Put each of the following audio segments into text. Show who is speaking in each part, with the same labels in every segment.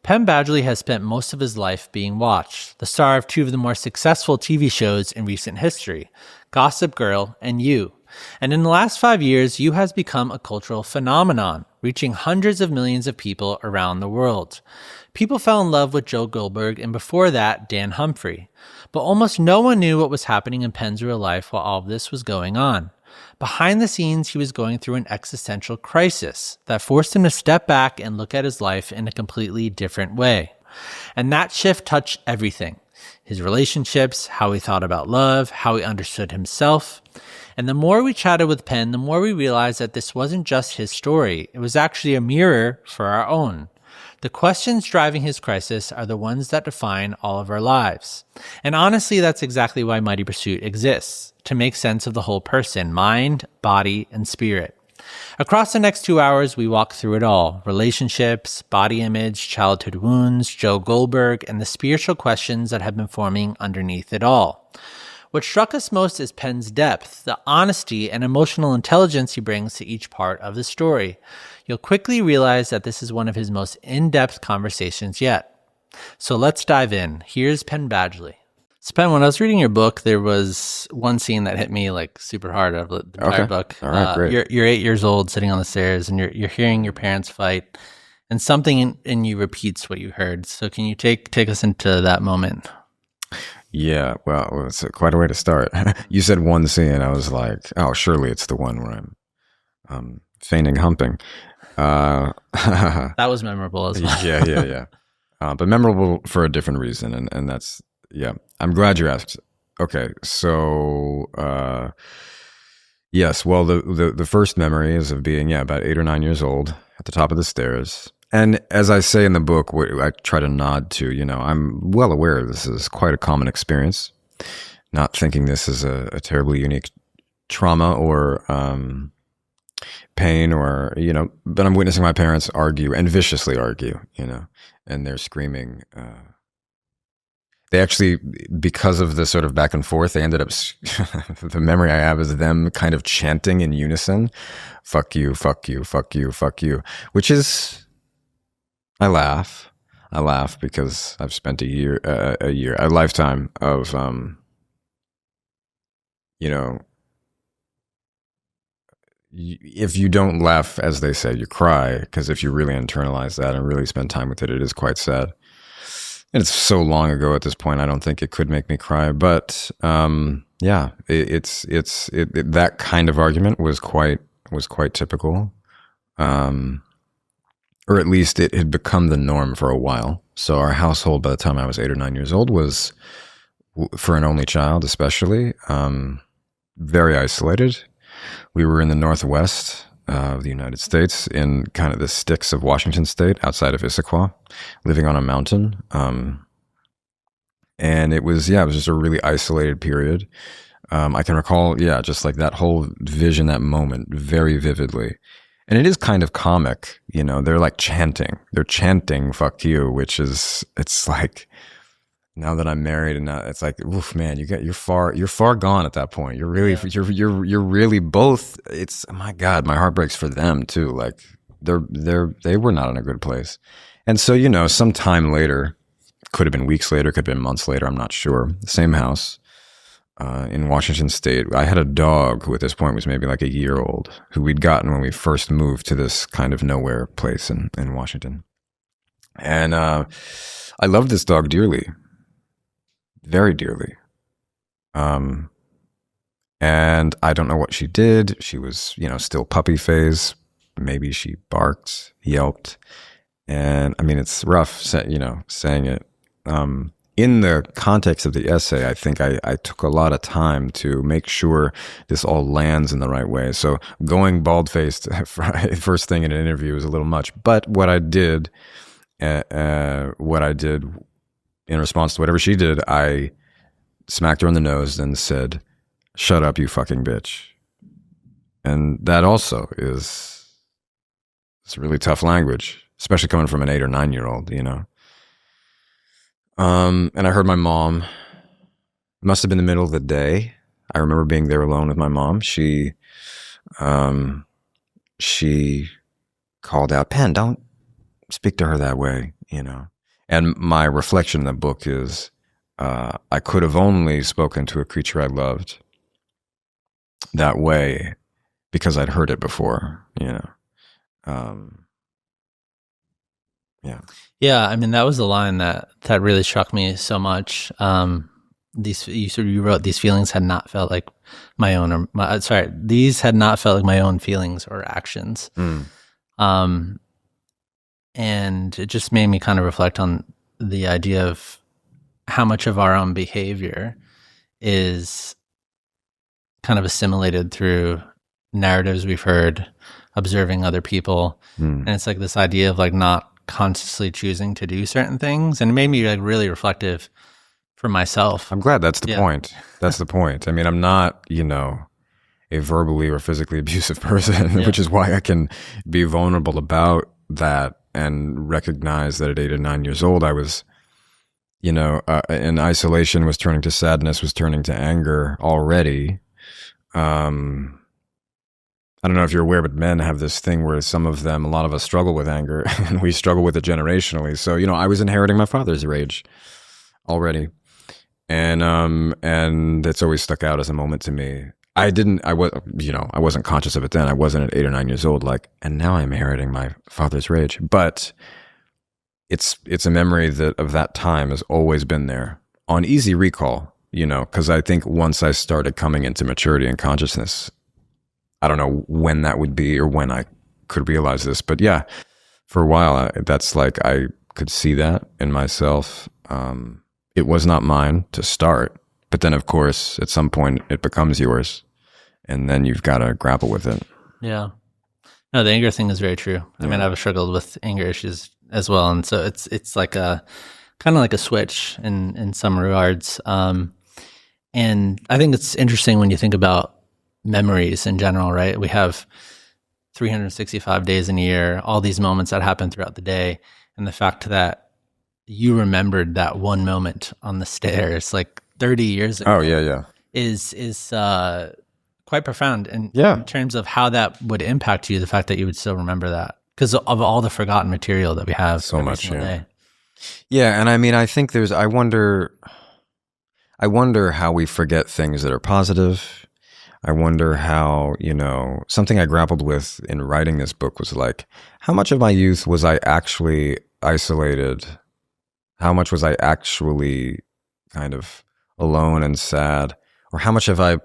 Speaker 1: Penn Badgley has spent most of his life being watched, the star of two of the more successful TV shows in recent history, Gossip Girl and You. And in the last 5 years, You has become a cultural phenomenon, reaching hundreds of millions of people around the world. People fell in love with Joe Goldberg and before that, Dan Humphrey. But almost no one knew what was happening in Penn's real life while all of this was going on. Behind the scenes, he was going through an existential crisis that forced him to step back and look at his life in a completely different way. And that shift touched everything. His relationships, how he thought about love, how he understood himself. And the more we chatted with Penn, the more we realized that this wasn't just his story. It was actually a mirror for our own. The questions driving his crisis are the ones that define all of our lives. And honestly, that's exactly why Mighty Pursuit exists, to make sense of the whole person, mind, body, and spirit. Across the next 2 hours, we walk through it all: relationships, body image, childhood wounds, Joe Goldberg, and the spiritual questions that have been forming underneath it all. What struck us most is Penn's depth, the honesty and emotional intelligence he brings to each part of the story. You'll quickly realize that this is one of his most in-depth conversations yet. So let's dive in. Here's Penn Badgley. So Penn, when I was reading your book, there was one scene that hit me like super hard out of the entire book.
Speaker 2: All right, great.
Speaker 1: You're 8 years old, sitting on the stairs, and you're hearing your parents fight, and something in you repeats what you heard. So can you take us into that moment?
Speaker 2: Yeah, well, it's quite a way to start. You said one scene, I was like, oh, surely it's the one where I'm feigning humping.
Speaker 1: That was memorable as well.
Speaker 2: Yeah. But memorable for a different reason, and that's, yeah. I'm glad you asked. Okay, so yes, well, the first memory is of being, about 8 or 9 years old at the top of the stairs. And as I say in the book, what I try to nod to, I'm well aware this is quite a common experience, not thinking this is a terribly unique trauma or pain or, but I'm witnessing my parents argue and viciously argue, and they're screaming. They actually, because of the sort of back and forth, they ended up, the memory I have is them kind of chanting in unison, fuck you, fuck you, fuck you, fuck you, which is, I laugh because I've spent a lifetime of, if you don't laugh, as they say, you cry, because if you really internalize that and really spend time with it, it is quite sad. And it's so long ago at this point, I don't think it could make me cry. But that kind of argument was quite typical, or at least it had become the norm for a while. So our household, by the time I was 8 or 9 years old, was, for an only child especially, very isolated. We were in the Northwest of the United States, in kind of the sticks of Washington State, outside of Issaquah, living on a mountain. And it was just a really isolated period. I can recall, just like that whole vision, that moment, very vividly. And it is kind of comic, they're like chanting. They're chanting "fuck you," which is, it's like, now that I'm married, and now it's like, oof, man, you're far gone at that point. You're really, you're really both. It's, oh my God, my heart breaks for them too. Like they were not in a good place. And so, some time later, could have been weeks later, could have been months later, I'm not sure. The same house, in Washington State. I had a dog who at this point was maybe like a year old, who we'd gotten when we first moved to this kind of nowhere place in Washington. And, I loved this dog dearly. Very dearly. And I don't know what she did. She was, still puppy phase. Maybe she barked, yelped. And I mean, it's rough, saying it. In the context of the essay, I think I took a lot of time to make sure this all lands in the right way. So going bald-faced first thing in an interview is a little much. But what I did in response to whatever she did, I smacked her on the nose and said, "Shut up, you fucking bitch." And that also it's really tough language, especially coming from an 8 or 9 year old, And I heard my mom. It must have been the middle of the day. I remember being there alone with my mom. She called out, "Penn, don't speak to her that way," And my reflection in the book is, I could have only spoken to a creature I loved that way because I'd heard it before, you know. Yeah.
Speaker 1: Yeah, I mean, that was a line that really struck me so much. You wrote, these feelings had not felt like my own, these had not felt like my own feelings or actions. And it just made me kind of reflect on the idea of how much of our own behavior is kind of assimilated through narratives we've heard, observing other people. And it's like this idea of like not consciously choosing to do certain things. And it made me like really reflective for myself.
Speaker 2: I'm glad that's the point. That's the point. I mean, I'm not, you know, a verbally or physically abusive person, which is why I can be vulnerable about that and recognize that at 8 or 9 years old, I was, you know, in isolation, was turning to sadness, was turning to anger already. I don't know if you're aware, but men have this thing where some of them, a lot of us struggle with anger and we struggle with it generationally. So, you know, I was inheriting my father's rage already. And it's always stuck out as a moment to me. I wasn't conscious of it then. I wasn't at 8 or 9 years old, like, and now I'm inheriting my father's rage. But it's a memory that of that time has always been there on easy recall, you know, because I think once I started coming into maturity and consciousness, I don't know when that would be or when I could realize this, but yeah, for a while, that's like, I could see that in myself. It was not mine to start, but then of course, at some point it becomes yours and then you've got to grapple with it.
Speaker 1: Yeah. No, the anger thing is very true. I mean, I've struggled with anger issues as well. And so it's like a kind of like a switch in some regards. And I think it's interesting when you think about memories in general, right? We have 365 days in a year, all these moments that happen throughout the day. And the fact that you remembered that one moment on the stairs like 30 years ago.
Speaker 2: Oh, yeah.
Speaker 1: Is quite profound in terms of how that would impact you, the fact that you would still remember that because of all the forgotten material that we have
Speaker 2: so much
Speaker 1: day.
Speaker 2: Yeah, and I mean, I think I wonder how we forget things that are positive. I wonder how, you know, something I grappled with in writing this book was like, how much of my youth was I actually isolated? How much was I actually kind of alone and sad? Or how much have I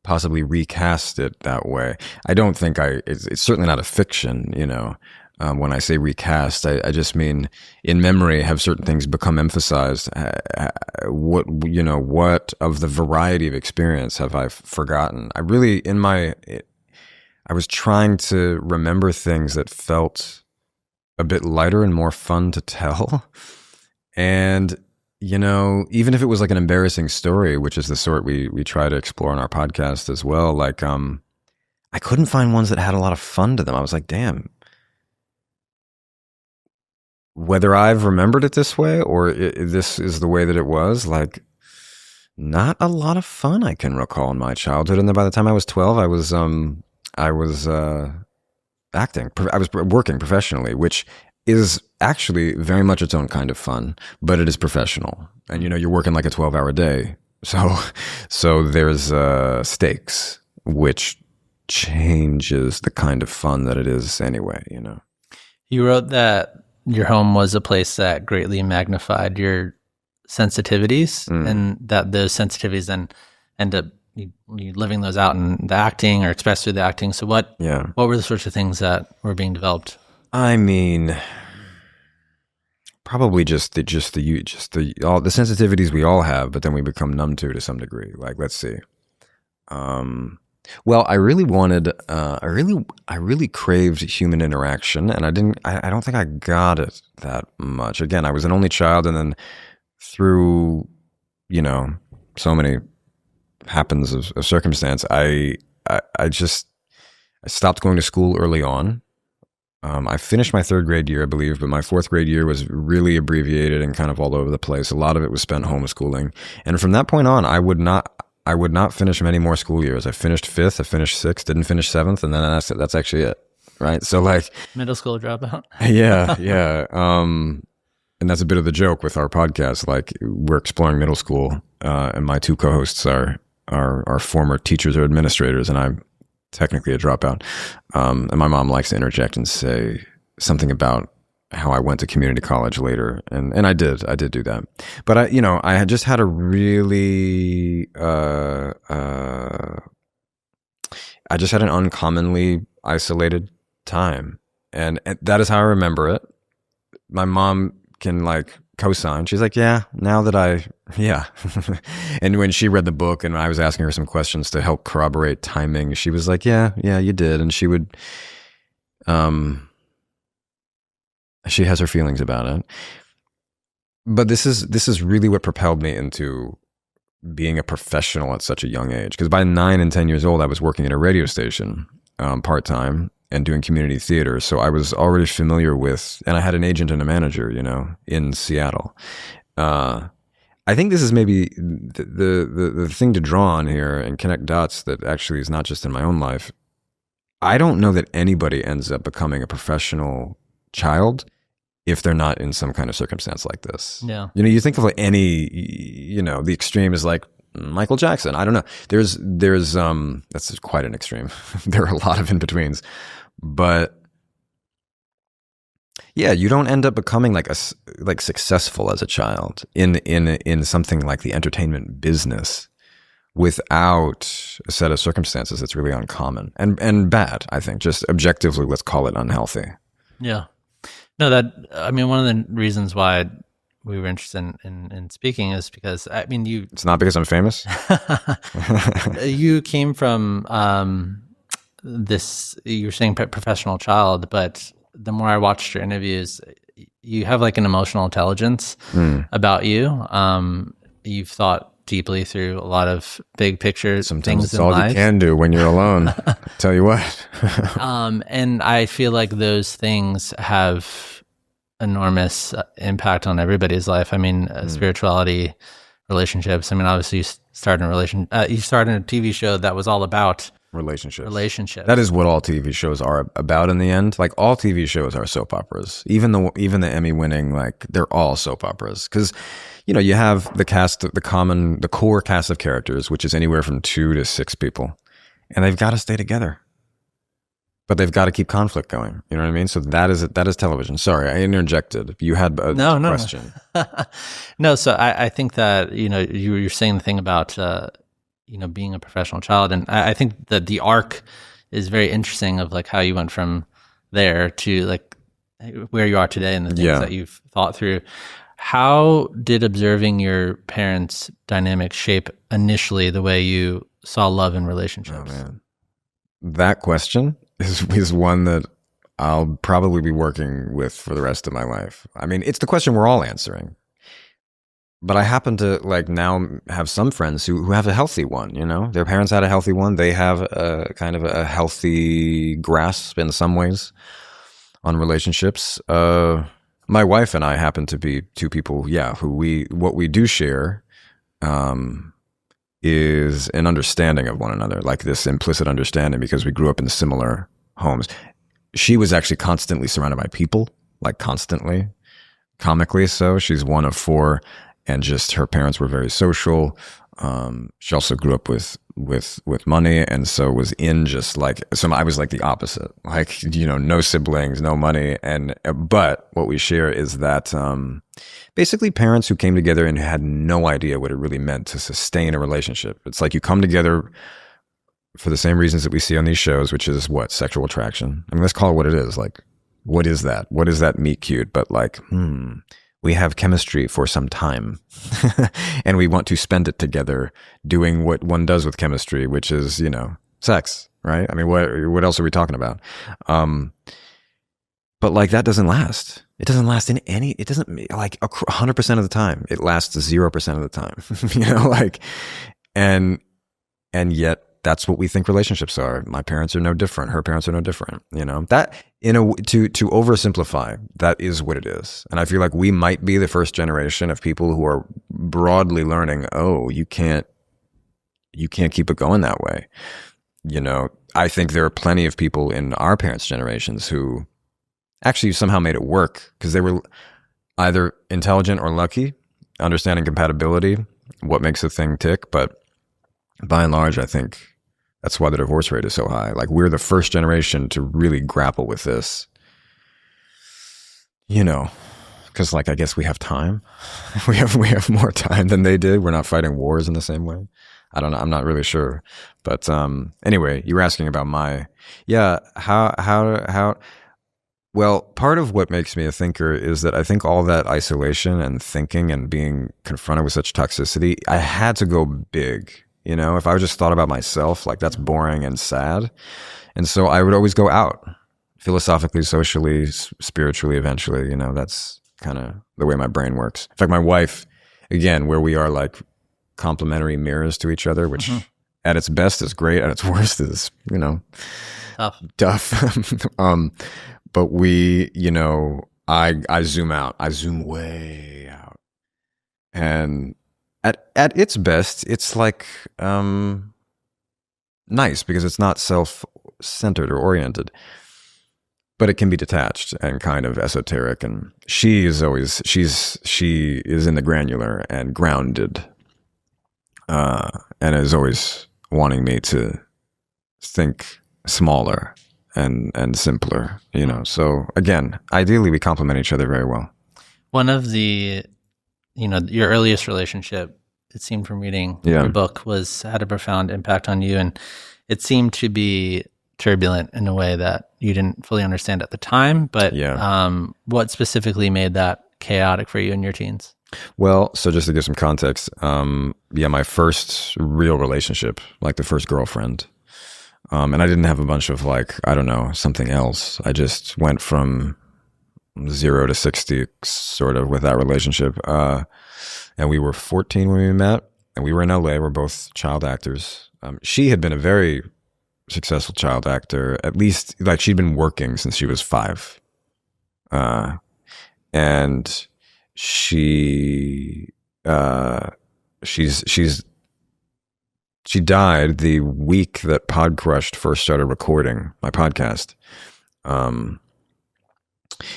Speaker 2: possibly recast it that way? I don't think it's certainly not a fiction, you know. When I say recast, I just mean in memory have certain things become emphasized. What of the variety of experience have I forgotten? I was trying to remember things that felt a bit lighter and more fun to tell. And, you know, even if it was like an embarrassing story, which is the sort we try to explore on our podcast as well, like, I couldn't find ones that had a lot of fun to them. I was like, damn, whether I've remembered it this way or this is the way that it was, like, not a lot of fun I can recall in my childhood. And then by the time I was 12, I was acting. I was working professionally, which is actually very much its own kind of fun, but it is professional. And, you know, you're working like a 12-hour day. So there's stakes, which changes the kind of fun that it is anyway, you know.
Speaker 1: You wrote that your home was a place that greatly magnified your sensitivities and that those sensitivities then end up you living those out in the acting or expressed through the acting. So what were the sorts of things that were being developed?
Speaker 2: I mean, probably just the sensitivities we all have, but then we become numb to some degree. Like, let's see. Well, I really wanted, I really craved human interaction, and I don't think I got it that much. Again, I was an only child, and then through, you know, so many happens of circumstance, I stopped going to school early on. I finished my 3rd grade year, I believe, but my 4th grade year was really abbreviated and kind of all over the place. A lot of it was spent homeschooling. And from that point on, I would not finish many more school years. I finished 5th, I finished 6th, didn't finish 7th, and then that's actually it. Right? So like
Speaker 1: middle school dropout.
Speaker 2: Yeah. and that's a bit of the joke with our podcast. Like, we're exploring middle school, and my two co-hosts are former teachers or administrators, and I'm technically a dropout. And my mom likes to interject and say something about how I went to community college later, and I did do that. But I had just had a really I just had an uncommonly isolated time, and that is how I remember it. My mom can like co-sign. She's like, yeah, and when she read the book and I was asking her some questions to help corroborate timing, she was like, yeah, you did. And she would, she has her feelings about it. But this is really what propelled me into being a professional at such a young age. Because by 9 and 10 years old, I was working at a radio station part-time and doing community theater. So I was already familiar with, and I had an agent and a manager, in Seattle. I think this is maybe the thing to draw on here and connect dots that actually is not just in my own life. I don't know that anybody ends up becoming a professional child if they're not in some kind of circumstance like this.
Speaker 1: Yeah.
Speaker 2: You think of like any, the extreme is like Michael Jackson. I don't know. There's that's quite an extreme. There are a lot of in-betweens. But yeah, you don't end up becoming like successful as a child in something like the entertainment business without a set of circumstances that's really uncommon and bad, I think. Just objectively, let's call it unhealthy.
Speaker 1: Yeah. No, one of the reasons why we were interested in speaking is because,
Speaker 2: It's not because I'm famous?
Speaker 1: You came from you were saying professional child, but the more I watched your interviews, you have like an emotional intelligence about you. You've thought deeply through a lot of big picture
Speaker 2: Sometimes
Speaker 1: things
Speaker 2: it's
Speaker 1: in
Speaker 2: all
Speaker 1: life.
Speaker 2: you can do when you're alone. Tell you what.
Speaker 1: And I feel like those things have enormous impact on everybody's life. Spirituality, relationships. Obviously you started you started a TV show that was all about relationships.
Speaker 2: That is what all TV shows are about in the end. Like, all TV shows are soap operas. Even the Emmy winning, like, they're all soap operas. Because, you have the cast, the core cast of characters, which is anywhere from 2 to 6 people. And they've got to stay together. But they've got to keep conflict going. You know what I mean? So that is television. Sorry, I interjected. You had a question.
Speaker 1: No, so I think that, you're saying the thing about, being a professional child. And I think that the arc is very interesting of like how you went from there to like where you are today and the things that you've thought through. How did observing your parents' dynamic shape initially the way you saw love in relationships?
Speaker 2: Oh, man. That question is one that I'll probably be working with for the rest of my life. It's the question we're all answering. But I happen to like now have some friends who have a healthy one, Their parents had a healthy one. They have a kind of a healthy grasp in some ways on relationships. My wife and I happen to be two people, who what we do share is an understanding of one another, like this implicit understanding, because we grew up in similar homes. She was actually constantly surrounded by people, like constantly, comically so. She's one of 4, and just her parents were very social. She also grew up with money, and so was in just like, so I was like the opposite, like, no siblings, no money. But what we share is that basically parents who came together and had no idea what it really meant to sustain a relationship. It's like you come together for the same reasons that we see on these shows, which is what? Sexual attraction. Let's call it what it is. Like, what is that? What is that meet cute? But like, we have chemistry for some time and we want to spend it together doing what one does with chemistry, which is, sex, right? What else are we talking about? But like, that doesn't last. It doesn't last it doesn't, like 100% of the time. It lasts 0% of the time, and yet that's what we think relationships are. My parents are no different. Her parents are no different. That to oversimplify, that is what it is. And I feel like we might be the first generation of people who are broadly learning, oh, you can't keep it going that way. I think there are plenty of people in our parents' generations who actually somehow made it work because they were either intelligent or lucky, understanding compatibility, what makes a thing tick. But by and large, I think that's why the divorce rate is so high. Like, we're the first generation to really grapple with this, because like, I guess we have time. we have more time than they did. We're not fighting wars in the same way. I don't know. I'm not really sure. But anyway, you were asking about how. Well, part of what makes me a thinker is that I think all that isolation and thinking and being confronted with such toxicity, I had to go big. If I just thought about myself, like, that's boring and sad. And so I would always go out, philosophically, socially, spiritually, eventually. That's kind of the way my brain works. In fact, my wife, again, where we are like complementary mirrors to each other, which at its best is great, at its worst is, tough. But we, I zoom out. I zoom way out. And at its best, it's like nice because it's not self-centered or oriented. But it can be detached and kind of esoteric. And she is in the granular and grounded. And is always wanting me to think smaller and simpler, So again, ideally we complement each other very well.
Speaker 1: One of the, your earliest relationship, it seemed from reading the book, had a profound impact on you, and it seemed to be turbulent in a way that you didn't fully understand at the time. But what specifically made that chaotic for you in your teens?
Speaker 2: Well, so just to give some context, my first real relationship, like the first girlfriend. And I didn't have a bunch of something else. I just went from 0 to 60 sort of with that relationship. And we were 14 when we met, and we were in LA. We're both child actors. She had been a very successful child actor, at least like she'd been working since she was 5. And she died the week that Podcrushed first started recording my podcast.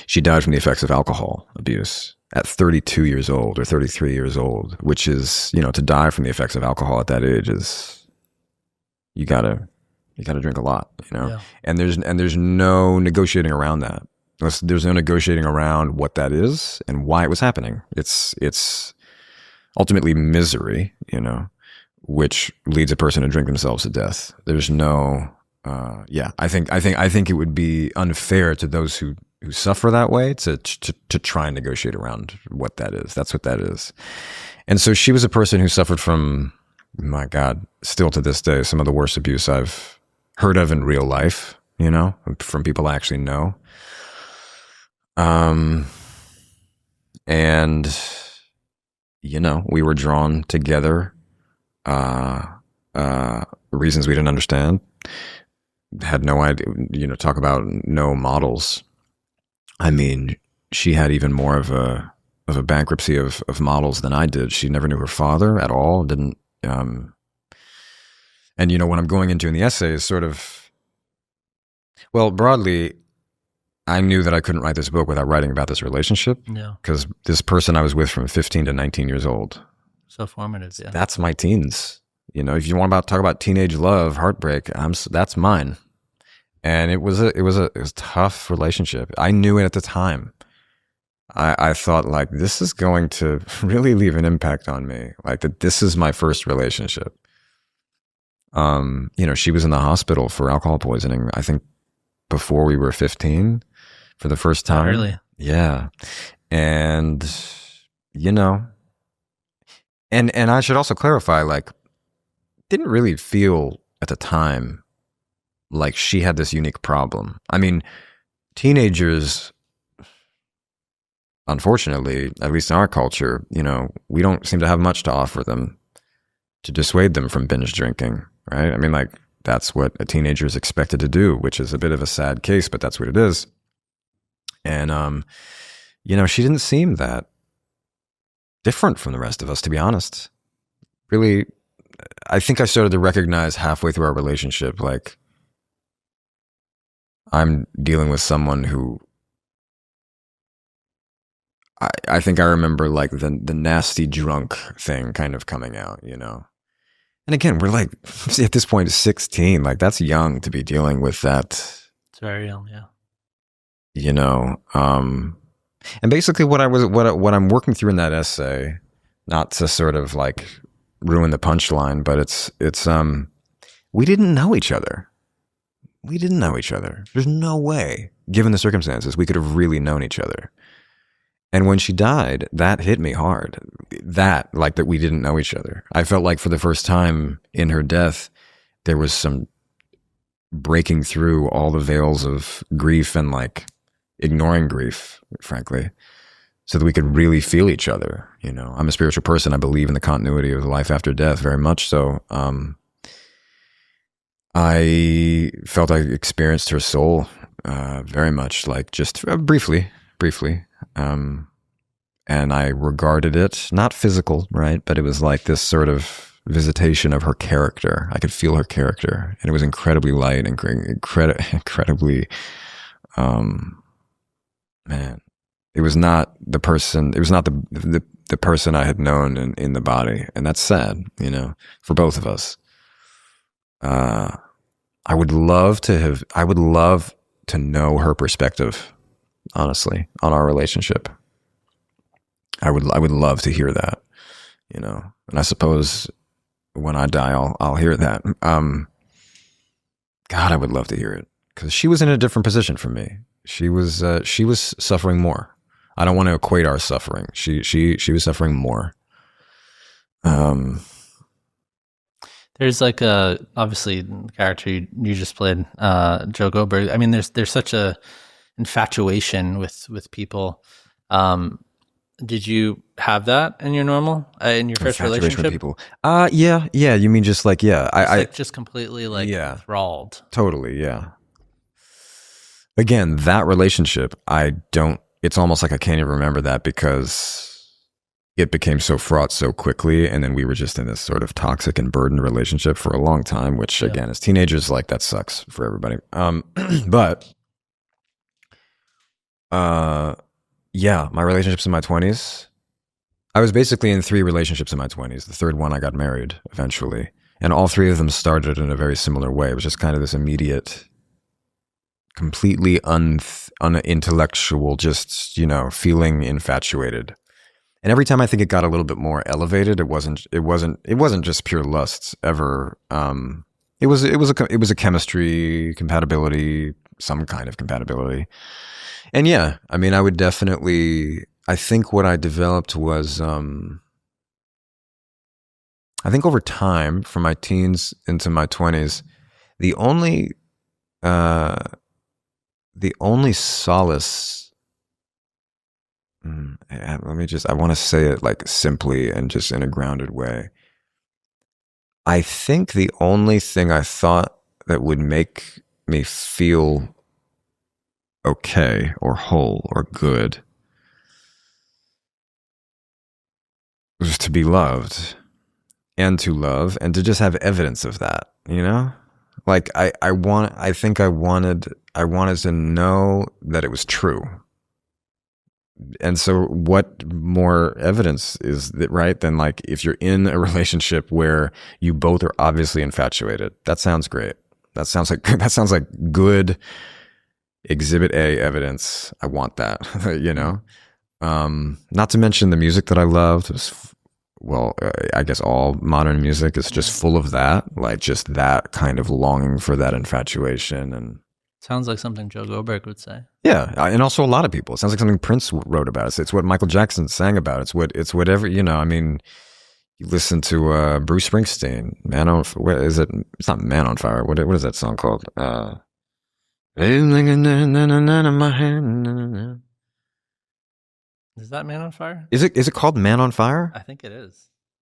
Speaker 2: She died from the effects of alcohol abuse at 32 years old or 33 years old, which is, to die from the effects of alcohol at that age is, you gotta drink a lot,
Speaker 1: Yeah.
Speaker 2: And there's no negotiating around that. There's no negotiating around what that is and why it was happening. It's ultimately misery, which leads a person to drink themselves to death. There's no, I think it would be unfair to those who suffer that way to try and negotiate around what that is. That's what that is. And so she was a person who suffered from, my God, still to this day, some of the worst abuse I've heard of in real life, from people I actually know. And, we were drawn together, reasons we didn't understand, had no idea, talk about no models. I mean, she had even more of a bankruptcy of models than I did. She never knew her father at all, didn't, and what I'm going into in the essay is sort of, well, broadly, I knew that I couldn't write this book without writing about this relationship.
Speaker 1: Yeah.
Speaker 2: Because this person I was with from 15 to 19 years old.
Speaker 1: So formative, yeah.
Speaker 2: That's my teens. If you want to talk about teenage love, heartbreak, that's mine. And it was a tough relationship. I knew it at the time. I thought, like, this is going to really leave an impact on me. Like, that this is my first relationship. She was in the hospital for alcohol poisoning, I think before we were 15 for the first time.
Speaker 1: Oh, really?
Speaker 2: Yeah. And, and I should also clarify, like, didn't really feel at the time like she had this unique problem. I mean, teenagers, unfortunately, at least in our culture, we don't seem to have much to offer them to dissuade them from binge drinking, right? I mean, like, that's what a teenager is expected to do, which is a bit of a sad case, but that's what it is. And, she didn't seem that different from the rest of us, to be honest. Really, I think I started to recognize halfway through our relationship, like, I'm dealing with someone who I think I remember like the nasty drunk thing kind of coming out, you know. And again, we're like at this point 16, like that's young to be dealing with that.
Speaker 1: It's very young, yeah.
Speaker 2: You know, and basically what I'm working through in that essay, not to sort of like ruin the punchline, but it's we didn't know each other. We didn't know each other. There's no way, given the circumstances, we could have really known each other. And when she died, that hit me hard. That we didn't know each other. I felt like for the first time in her death, there was some breaking through all the veils of grief and like ignoring grief, frankly, so that we could really feel each other. You know, I'm a spiritual person. I believe in the continuity of life after death very much so. I felt I experienced her soul very much, like just briefly. And I regarded it, not physical, right? But it was like this sort of visitation of her character. I could feel her character, and it was incredibly light and incredibly, man, it was not the person, it was not the person I had known in the body. And that's sad, you know, for both of us. I would love to know her perspective, honestly, on our relationship. I would love to hear that, you know, and I suppose when I die, I'll hear that. God, I would love to hear it, because she was in a different position from me. She was suffering more. I don't want to equate our suffering. She was suffering more.
Speaker 1: There's like obviously the character you just played, Joe Goldberg. I mean, there's such a infatuation with people. Did you have that in your in your first relationship?
Speaker 2: With people? Yeah. You mean just like, yeah. I
Speaker 1: just completely like enthralled.
Speaker 2: Totally, yeah. Again, that relationship, it's almost like I can't even remember that, because it became so fraught so quickly, and then we were just in this sort of toxic and burdened relationship for a long time, which again, as teenagers, like that sucks for everybody. But yeah, my relationships in my 20s, I was basically in 3 relationships in my 20s. The third one, I got married eventually, and all 3 of them started in a very similar way. It was just kind of this immediate, completely unintellectual, just, you know, feeling infatuated. And every time I think it got a little bit more elevated, it wasn't just pure lust ever. It was a chemistry compatibility, some kind of compatibility. And yeah, I mean, I think what I developed was, I think over time, from my teens into my 20s, the only solace, I want to say it like simply and just in a grounded way. I think the only thing I thought that would make me feel okay or whole or good was to be loved, and to love, and to just have evidence of that, you know? Like I wanted to know that it was true. And so what more evidence is that, right, than like if you're in a relationship where you both are obviously infatuated. That sounds great. That sounds like good exhibit A evidence. I want that, you know? Not to mention the music that I loved was, I guess all modern music is just full of that, like just that kind of longing for that infatuation. And
Speaker 1: sounds like something Joe Goldberg would say.
Speaker 2: Yeah, and also a lot of people. It sounds like something Prince wrote about. It's what Michael Jackson sang about. It's whatever, you know. I mean, you listen to Bruce Springsteen, "Man on," what is it? It's not "Man on Fire." What is that song called?
Speaker 1: Is that "Man on Fire"?
Speaker 2: Is it called "Man on Fire"?
Speaker 1: I think it is.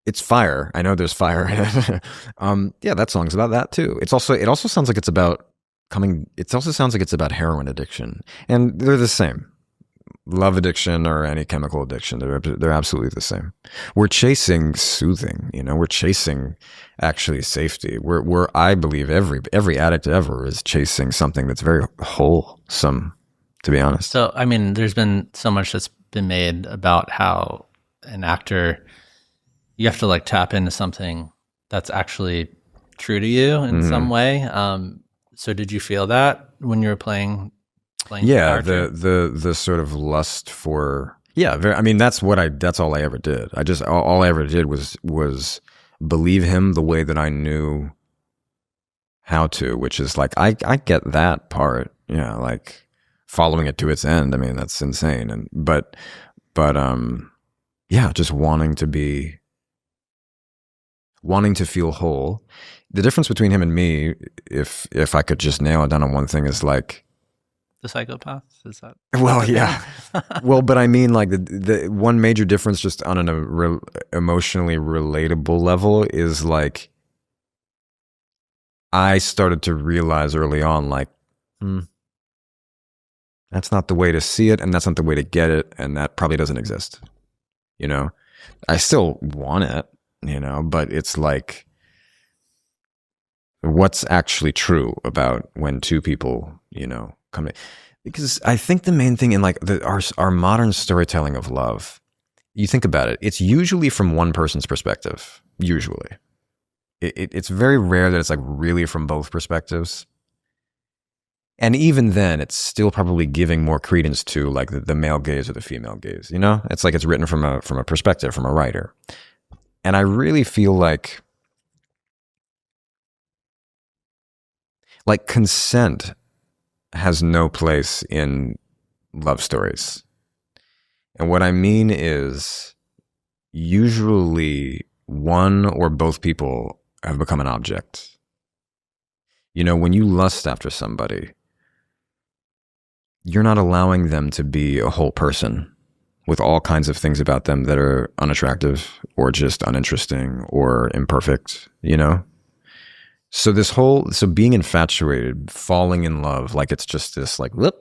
Speaker 2: It's fire. I know there's fire in it. Yeah, that song's about that too. It also sounds like it's about heroin addiction, and they're the same. Love addiction or any chemical addiction, they're absolutely the same. We're chasing soothing, you know. We're chasing actually safety. I believe every addict ever is chasing something that's very wholesome, to be honest.
Speaker 1: So I mean, there's been so much that's been made about how an actor, you have to like tap into something that's actually true to you in some way. So did you feel that when you were playing
Speaker 2: Yeah,
Speaker 1: the character?
Speaker 2: the sort of lust for I mean, that's all I ever did. All I ever did was believe him the way that I knew how to, which is like I get that part, like following it to its end. I mean, that's insane. And but just wanting to feel whole. The difference between him and me, if I could just nail it down on one thing, is like
Speaker 1: the psychopath, is that?
Speaker 2: Well, yeah. Well, but I mean, like the one major difference, just on an emotionally relatable level, is like I started to realize early on, like, that's not the way to see it, and that's not the way to get it, and that probably doesn't exist. I still want it, but it's like, what's actually true about when two people, come to, because I think the main thing in like our modern storytelling of love, you think about it, it's usually from one person's perspective. Usually, it's very rare that it's like really from both perspectives. And even then, it's still probably giving more credence to like the male gaze or the female gaze. It's like it's written from a perspective, from a writer. And I really feel like consent has no place in love stories. And what I mean is, usually one or both people have become an object. When you lust after somebody, you're not allowing them to be a whole person with all kinds of things about them that are unattractive or just uninteresting or imperfect, So being infatuated, falling in love, like it's just this like, whoop,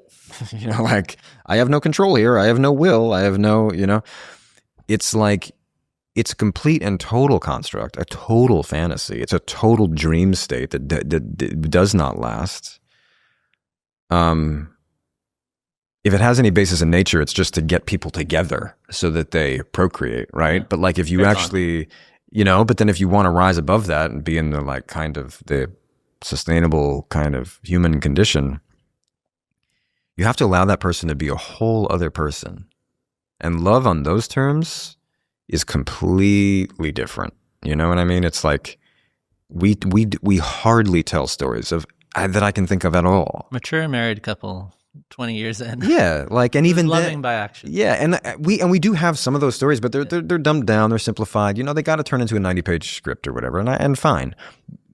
Speaker 2: like I have no control here. I have no will. I have no, it's like, it's a complete and total construct, a total fantasy. It's a total dream state that does not last. If it has any basis in nature, it's just to get people together so that they procreate, right? Yeah. But like if you actually, but then if you want to rise above that and be in the like kind of the sustainable kind of human condition, you have to allow that person to be a whole other person. And love on those terms is completely different. You know what I mean? It's like we hardly tell stories of that I can think of at all.
Speaker 1: Mature married couple, 20 years in.
Speaker 2: Yeah, like, and even
Speaker 1: loving by action.
Speaker 2: Yeah, and we do have some of those stories, but they're dumbed down, they're simplified. They got to turn into a 90-page script or whatever, and fine.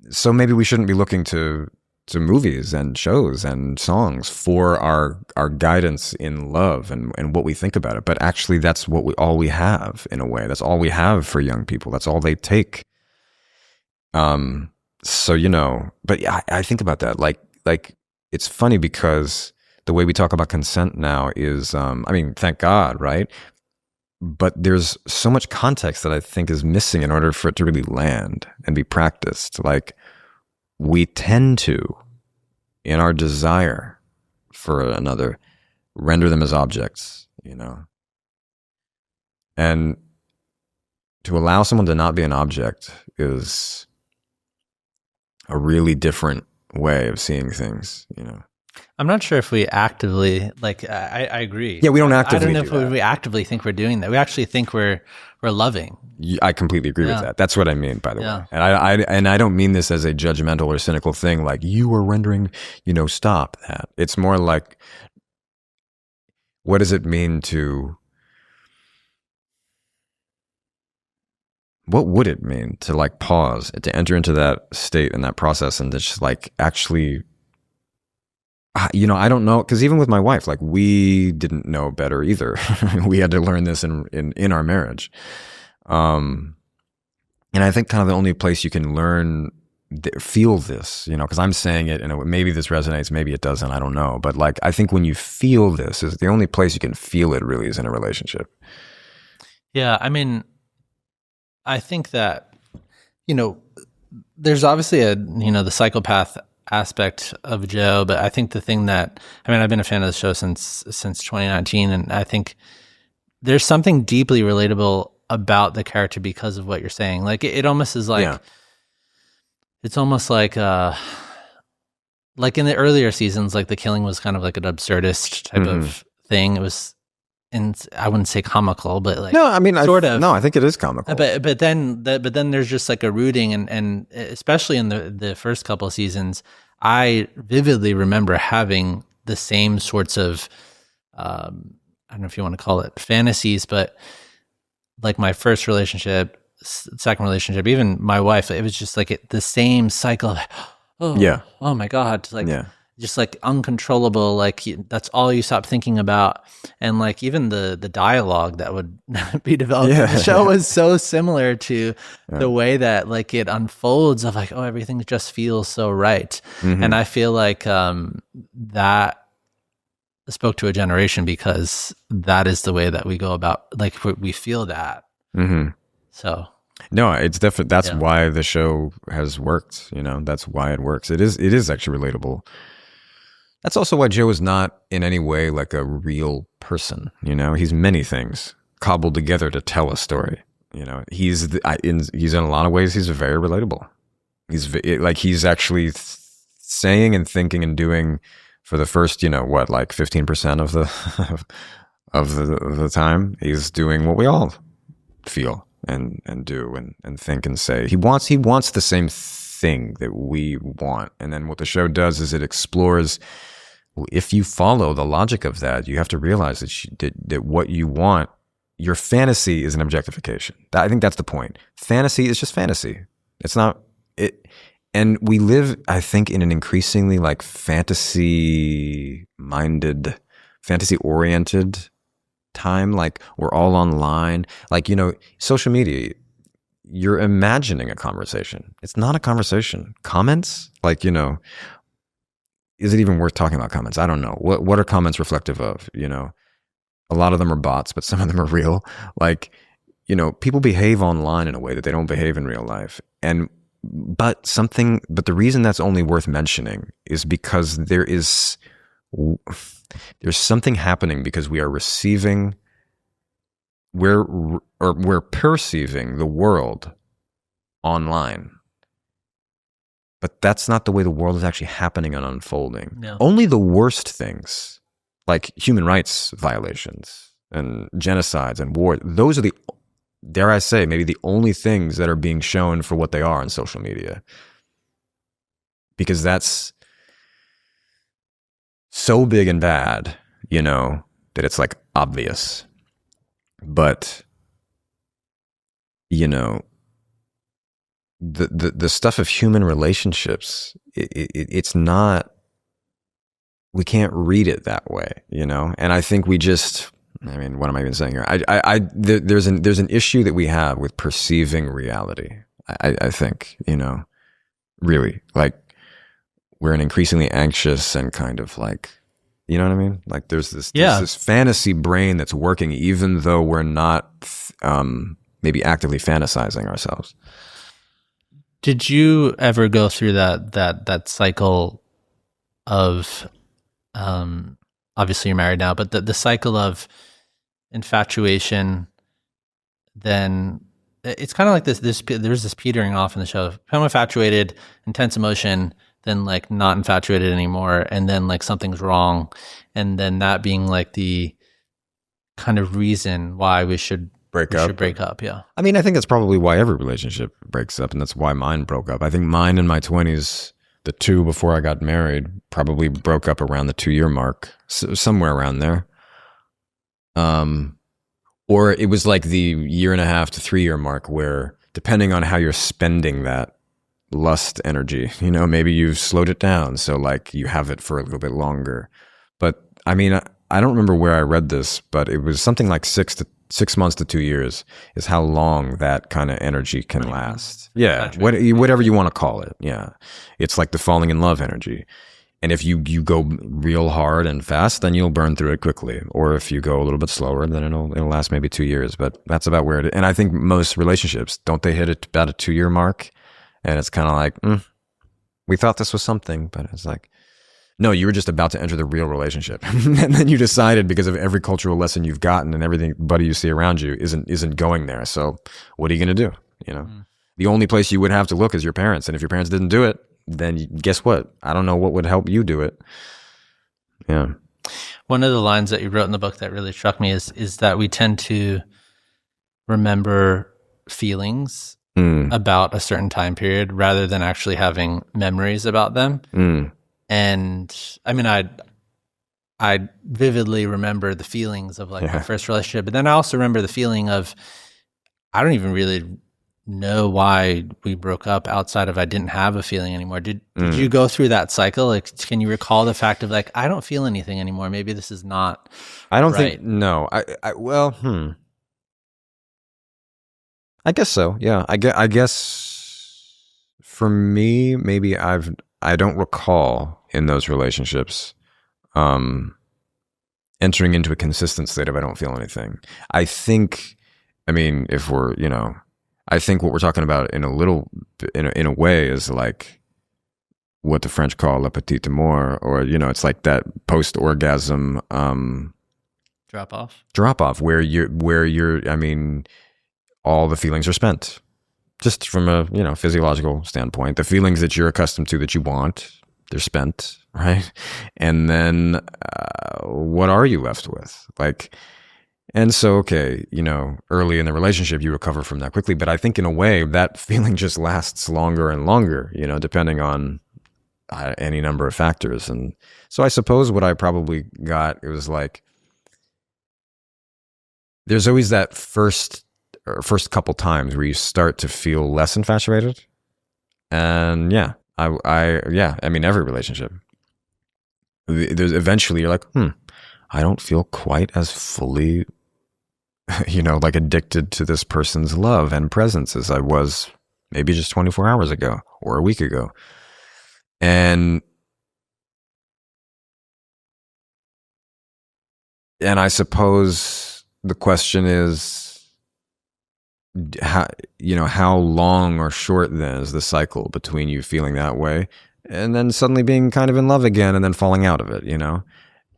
Speaker 2: So maybe we shouldn't be looking to movies and shows and songs for our guidance in love and what we think about it. But actually, that's all we have in a way. That's all we have for young people. That's all they take. So but I think about that. Like it's funny because the way we talk about consent now is, thank God, right? But there's so much context that I think is missing in order for it to really land and be practiced. Like, we tend to, in our desire for another, render them as objects, And to allow someone to not be an object is a really different way of seeing things,
Speaker 1: I'm not sure if we actively, I agree.
Speaker 2: Yeah, we don't actively
Speaker 1: I don't know if we actively think we're doing that. We actually think we're loving.
Speaker 2: I completely agree with that. That's what I mean, by the way. And I don't mean this as a judgmental or cynical thing, like you are rendering, stop that. It's more like, what does it mean what would it mean to like pause, to enter into that state and that process and just like actually, I don't know, because even with my wife, like we didn't know better either. We had to learn this in our marriage. And I think kind of the only place you can feel this, because I'm saying it and maybe this resonates, maybe it doesn't, I don't know. But like, I think when you feel this, is the only place you can feel it really is in a relationship.
Speaker 1: Yeah. I think that, there's obviously the psychopath aspect of Joe, but I think the thing that, I've been a fan of the show since 2019, and I think there's something deeply relatable about the character because of what you're saying. Like it almost is like, it's almost like in the earlier seasons, like the killing was kind of like an absurdist type of thing. It was, and I wouldn't say comical, but like,
Speaker 2: no, I mean,
Speaker 1: sort of.
Speaker 2: No, I think it is comical.
Speaker 1: But then there's just like a rooting, and especially in the first couple of seasons, I vividly remember having the same sorts of, I don't know if you want to call it fantasies, but like my first relationship, second relationship, even my wife, it was just like the same cycle of, oh my God, like just like uncontrollable, like that's all you stop thinking about. And like even the dialogue that would be developed in the show was so similar to the way that like it unfolds of like, oh, everything just feels so right. And I feel like that spoke to a generation because that is the way that we go about, like we feel that. So
Speaker 2: no, it's definitely, that's why the show has worked, you know, that's why it works. It is actually relatable. That's also why Joe is not in any way like a real person, you know, he's many things cobbled together to tell a story. You know, he's in a lot of ways, he's very relatable. He's actually saying and thinking and doing for the first, you know, what, like 15% of the of the time, he's doing what we all feel and do and think and say. He wants the same thing that we want. And then what the show does is it explores, if you follow the logic of that, you have to realize that what you want, your fantasy is an objectification. I think that's the point. Fantasy is just fantasy. It's not it. And we live, I think, in an increasingly like fantasy-minded, fantasy-oriented time. Like we're all online. Like, you know, social media, you're imagining a conversation. It's not a conversation. Comments, like, you know, is it even worth talking about comments? I don't know. What are comments reflective of? You know, a lot of them are bots, but some of them are real. Like, you know, people behave online in a way that they don't behave in real life. But the reason that's only worth mentioning is because there's something happening because we're perceiving the world online. But that's not the way the world is actually happening and unfolding.
Speaker 1: No.
Speaker 2: Only the worst things, like human rights violations and genocides and war, those are the, dare I say, maybe the only things that are being shown for what they are on social media. Because that's so big and bad, you know, that it's like obvious. But, you know, the stuff of human relationships, it's not, we can't read it that way, you know? And I think what am I even saying here? There's an issue that we have with perceiving reality. I think, you know, really, like we're an increasingly anxious and kind of like, you know what I mean? Like there's this fantasy brain that's working even though we're not maybe actively fantasizing ourselves.
Speaker 1: Did you ever go through that cycle of, obviously you're married now, but the cycle of infatuation, then it's kind of like there's this petering off in the show. I'm infatuated, intense emotion, then like not infatuated anymore, and then like something's wrong, and then that being like the kind of reason why we should break up. Yeah.
Speaker 2: I mean, I think that's probably why every relationship breaks up, and that's why mine broke up. I think mine in my 20s, the two before I got married, probably broke up around the 2-year mark, somewhere around there. Or it was like the 1.5 to 3 year mark where, depending on how you're spending that lust energy, you know, maybe you've slowed it down. So like you have it for a little bit longer. But I mean, I don't remember where I read this, but it was something like 6 months to 2 years is how long that kind of energy can last. Yeah. Whatever you want to call it. Yeah. It's like the falling in love energy. And if you go real hard and fast, then you'll burn through it quickly. Or if you go a little bit slower, then it'll last maybe 2 years. But that's about where it is. And I think most relationships, don't they hit about a 2-year mark? And it's kind of like, we thought this was something, but it's like, No, you were just about to enter the real relationship. And then you decided, because of every cultural lesson you've gotten and everybody you see around you isn't going there. So what are you going to do? You know, the only place you would have to look is your parents. And if your parents didn't do it, then guess what? I don't know what would help you do it. Yeah.
Speaker 1: One of the lines that you wrote in the book that really struck me is that we tend to remember feelings about a certain time period rather than actually having memories about them. And I mean, I vividly remember the feelings of like my first relationship, but then I also remember the feeling of, I don't even really know why we broke up outside of I didn't have a feeling anymore. Did you go through that cycle? Like, can you recall the fact of like, I don't feel anything anymore. Maybe this is not
Speaker 2: I don't
Speaker 1: right.
Speaker 2: think, no. Well, I guess so. Yeah. I guess for me, maybe I don't recall in those relationships entering into a consistent state of I don't feel anything. I think, I mean, if we're, you know, I think what we're talking about in a way is like what the French call le petit amour, or, you know, it's like that post-orgasm
Speaker 1: Drop off
Speaker 2: where you're, I mean, all the feelings are spent. Just from a, you know, physiological standpoint, the feelings that you're accustomed to that you want, they're spent, right? And then what are you left with? Like, and so, okay, you know, early in the relationship, you recover from that quickly. But I think in a way that feeling just lasts longer and longer, you know, depending on any number of factors. And so I suppose what I probably got, it was like, there's always that first couple times where you start to feel less infatuated. And yeah, I mean, every relationship, there's eventually you're like, I don't feel quite as fully, you know, like addicted to this person's love and presence as I was maybe just 24 hours ago or a week ago. And I suppose the question is, how long or short then is the cycle between you feeling that way and then suddenly being kind of in love again and then falling out of it, you know?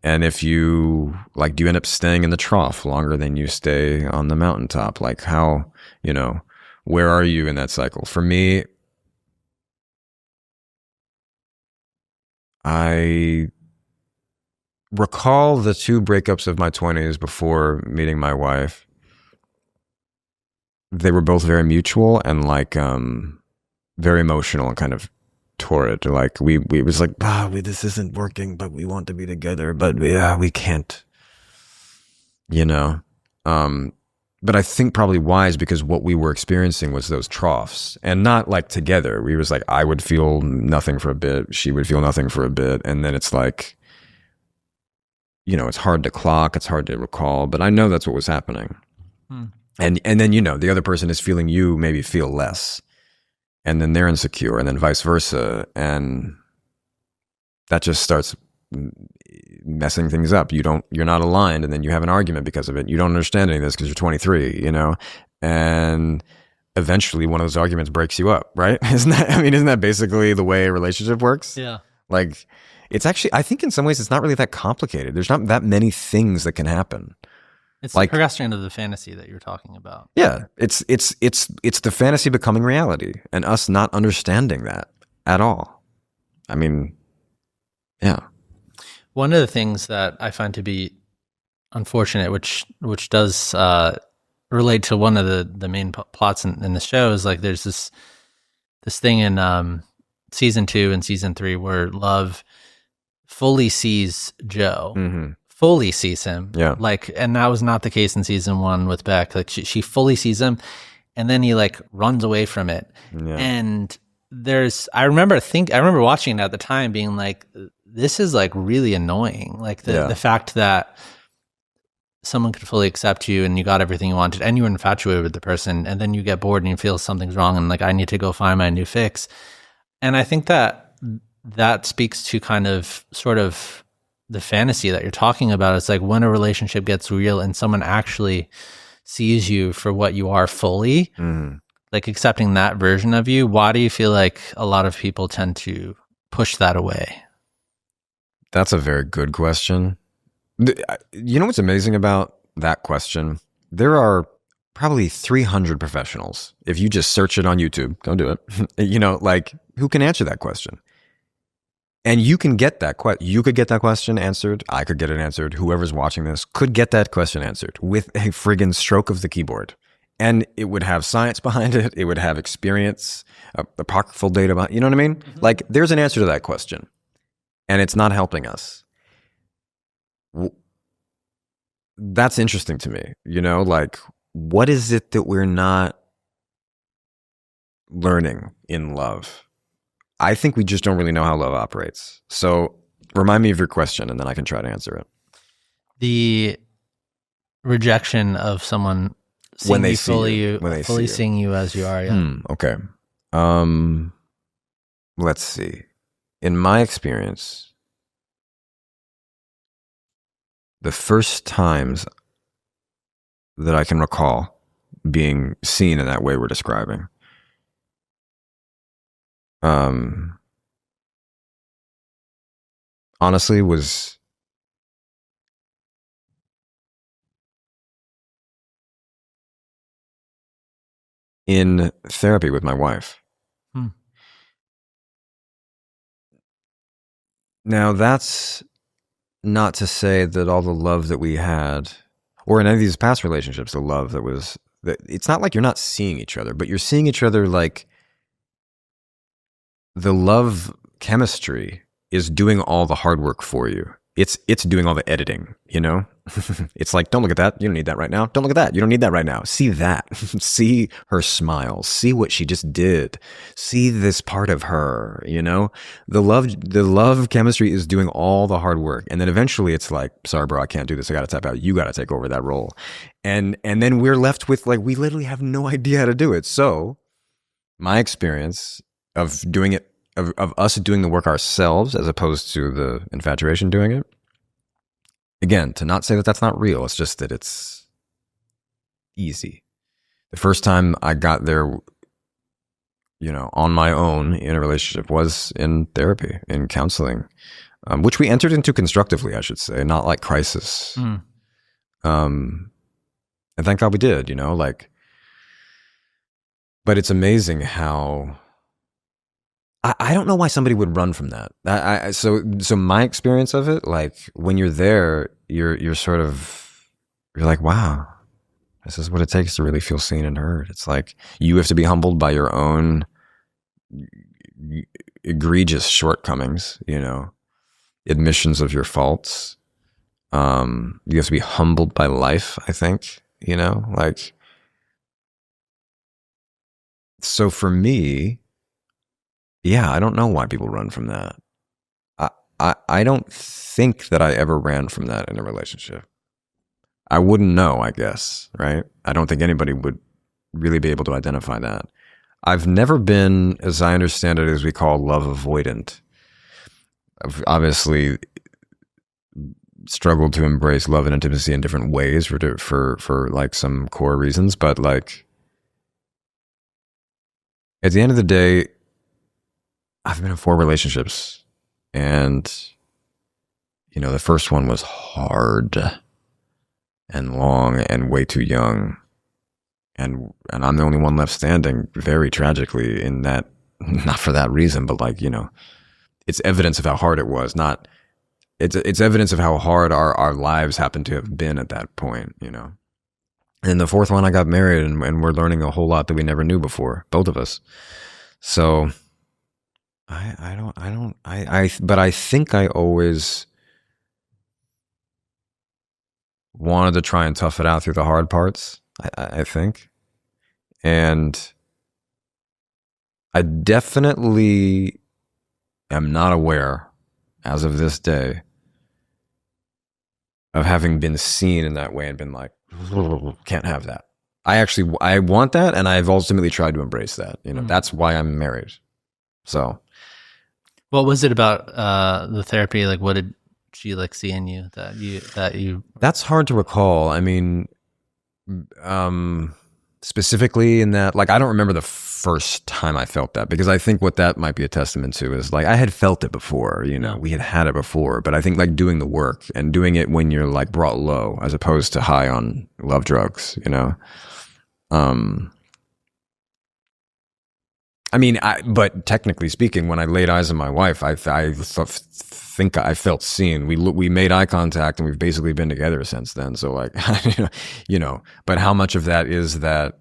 Speaker 2: And if you, like, do you end up staying in the trough longer than you stay on the mountaintop? Like, how, you know, where are you in that cycle? For me, I recall the 2 breakups of my 20s before meeting my wife. They were both very mutual and like very emotional and kind of torrid. Like we was like, this isn't working, but we want to be together, but we can't, you know. But I think probably wise because what we were experiencing was those troughs, and not like together. We was like, I would feel nothing for a bit, she would feel nothing for a bit, and then it's like, you know, it's hard to clock, it's hard to recall, but I know that's what was happening. And then, you know, the other person is feeling you maybe feel less, and then they're insecure, and then vice versa. And that just starts messing things up. You're not aligned, and then you have an argument because of it. You don't understand any of this because you're 23, you know, and eventually one of those arguments breaks you up, right? Isn't that basically the way a relationship works?
Speaker 1: Yeah.
Speaker 2: Like, it's actually, I think in some ways it's not really that complicated. There's not that many things that can happen.
Speaker 1: It's
Speaker 2: like,
Speaker 1: the progression of the fantasy that you're talking about.
Speaker 2: Yeah, it's the fantasy becoming reality and us not understanding that at all. I mean, yeah.
Speaker 1: One of the things that I find to be unfortunate, which does relate to one of the main plots in the show, is like there's this thing in season 2 and season 3 where Love fully sees Joe. Mm-hmm. Fully sees him. Yeah. Like, and that was not the case in season 1 with Beck. Like she fully sees him, and then he like runs away from it. Yeah. And I remember watching it at the time being like, this is like really annoying. Like the fact that someone could fully accept you and you got everything you wanted and you were infatuated with the person, and then you get bored and you feel something's wrong and like, I need to go find my new fix. And I think that speaks to kind of sort of the fantasy that you're talking about. It's like when a relationship gets real and someone actually sees you for what you are fully, like accepting that version of you. Why do you feel like a lot of people tend to push that away?
Speaker 2: That's a very good question. You know what's amazing about that question? There are probably 300 professionals. If you just search it on YouTube, go do it. Like, who can answer that question? And you can get that you could get that question answered. I could get it answered. Whoever's watching this could get that question answered with a friggin' stroke of the keyboard. And it would have science behind it. It would have experience, apocryphal data behind. You know what I mean? Mm-hmm. Like, there's an answer to that question, and it's not helping us. That's interesting to me. Like, what is it that we're not learning in love? I think we just don't really know how love operates. So remind me of your question, and then I can try to answer it.
Speaker 1: The rejection of someone seeing you fully seeing you as you are. Yeah.
Speaker 2: Okay. Let's see. In my experience, the first times that I can recall being seen in that way we're describing, honestly was in therapy with my wife. Now, that's not to say that all the love that we had, or in any of these past relationships, the love it's not like you're not seeing each other, but you're seeing each other like the love chemistry is doing all the hard work for you. It's doing all the editing, It's like, don't look at that. You don't need that right now. Don't look at that. You don't need that right now. See that. See her smile. See what she just did. See this part of her, The love chemistry is doing all the hard work. And then eventually it's like, sorry, bro, I can't do this. I got to tap out. You got to take over that role. And then we're left with, like, we literally have no idea how to do it. So my experience of doing it, of us doing the work ourselves as opposed to the infatuation doing it. Again, to not say that that's not real, it's just that it's easy. The first time I got there, on my own in a relationship was in therapy, in counseling, which we entered into constructively, I should say, not like crisis. And thank God we did, but it's amazing how I don't know why somebody would run from that. So my experience of it, like, when you're there, you're like, wow, this is what it takes to really feel seen and heard. It's like you have to be humbled by your own egregious shortcomings, admissions of your faults. You have to be humbled by life, I think, like. So for me, yeah, I don't know why people run from that. I don't think that I ever ran from that in a relationship. I wouldn't know, I guess, right? I don't think anybody would really be able to identify that. I've never been, as I understand it, as we call love avoidant. I've obviously struggled to embrace love and intimacy in different ways for like some core reasons, but like at the end of the day, I've been in 4 relationships, and, the first one was hard and long and way too young. And I'm the only one left standing, very tragically, in that, not for that reason, but like, it's evidence of how hard it was. It's evidence of how hard our lives happen to have been at that point, And the 4th one, I got married, and we're learning a whole lot that we never knew before, both of us. So but I think I always wanted to try and tough it out through the hard parts, I think. And I definitely am not aware, as of this day, of having been seen in that way and been like, can't have that. I want that, and I've ultimately tried to embrace that. That's why I'm married. So.
Speaker 1: What was it about the therapy? Like, what did she like see in you that you?
Speaker 2: That's hard to recall. I mean, specifically in that, like, I don't remember the first time I felt that, because I think what that might be a testament to is like I had felt it before, you know, we had it before, but I think like doing the work and doing it when you're like brought low as opposed to high on love drugs, you know. I mean, but technically speaking, when I laid eyes on my wife, I think I felt seen. We made eye contact, and we've basically been together since then. So like, you know, but how much of that is that?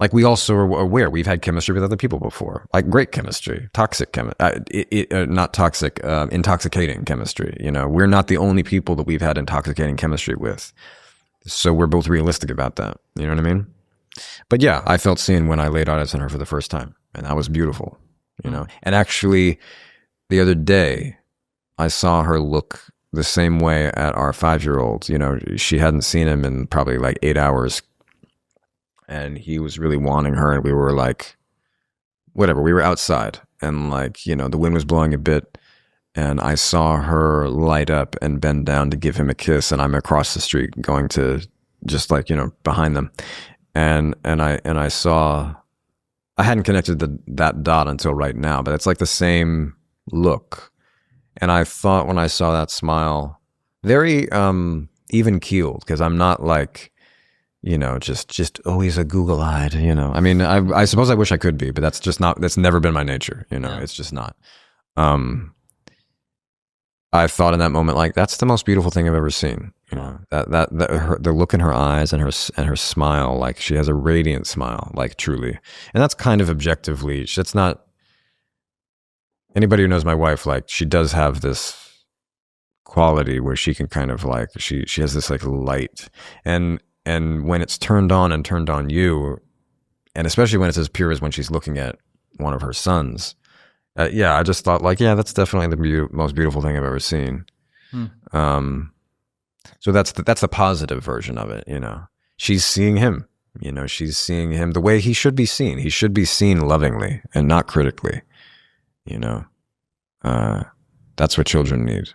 Speaker 2: Like, we also are aware we've had chemistry with other people before, like great chemistry, not toxic, intoxicating chemistry. You know, we're not the only people that we've had intoxicating chemistry with. So we're both realistic about that. You know what I mean? But yeah, I felt seen when I laid eyes on her for the first time, and that was beautiful, you know. And actually, the other day, I saw her look the same way at our 5-year-old. You know, she hadn't seen him in probably like 8 hours, and he was really wanting her, and we were like, whatever, we were outside, and like, you know, the wind was blowing a bit, and I saw her light up and bend down to give him a kiss, and I'm across the street going to just like, you know, behind them. And I saw, I hadn't connected that dot until right now, but it's like the same look. And I thought when I saw that smile, very even keeled, because I'm not like, you know, just always a Google-eyed, you know. I mean, I suppose I wish I could be, but that's never been my nature, you know. Yeah. It's just not. I thought in that moment, like, that's the most beautiful thing I've ever seen. You know, the look in her eyes and her smile, like she has a radiant smile, like truly. And that's kind of objectively, that's not, anybody who knows my wife, like she does have this quality where she can kind of like, she has this like light, and when it's turned on you, and especially when it's as pure as when she's looking at one of her sons, yeah, I just thought like, yeah, that's definitely the most beautiful thing I've ever seen. So that's the positive version of it, you know. She's seeing him, you know, she's seeing him the way he should be seen. He should be seen lovingly and not critically, you know. That's what children need.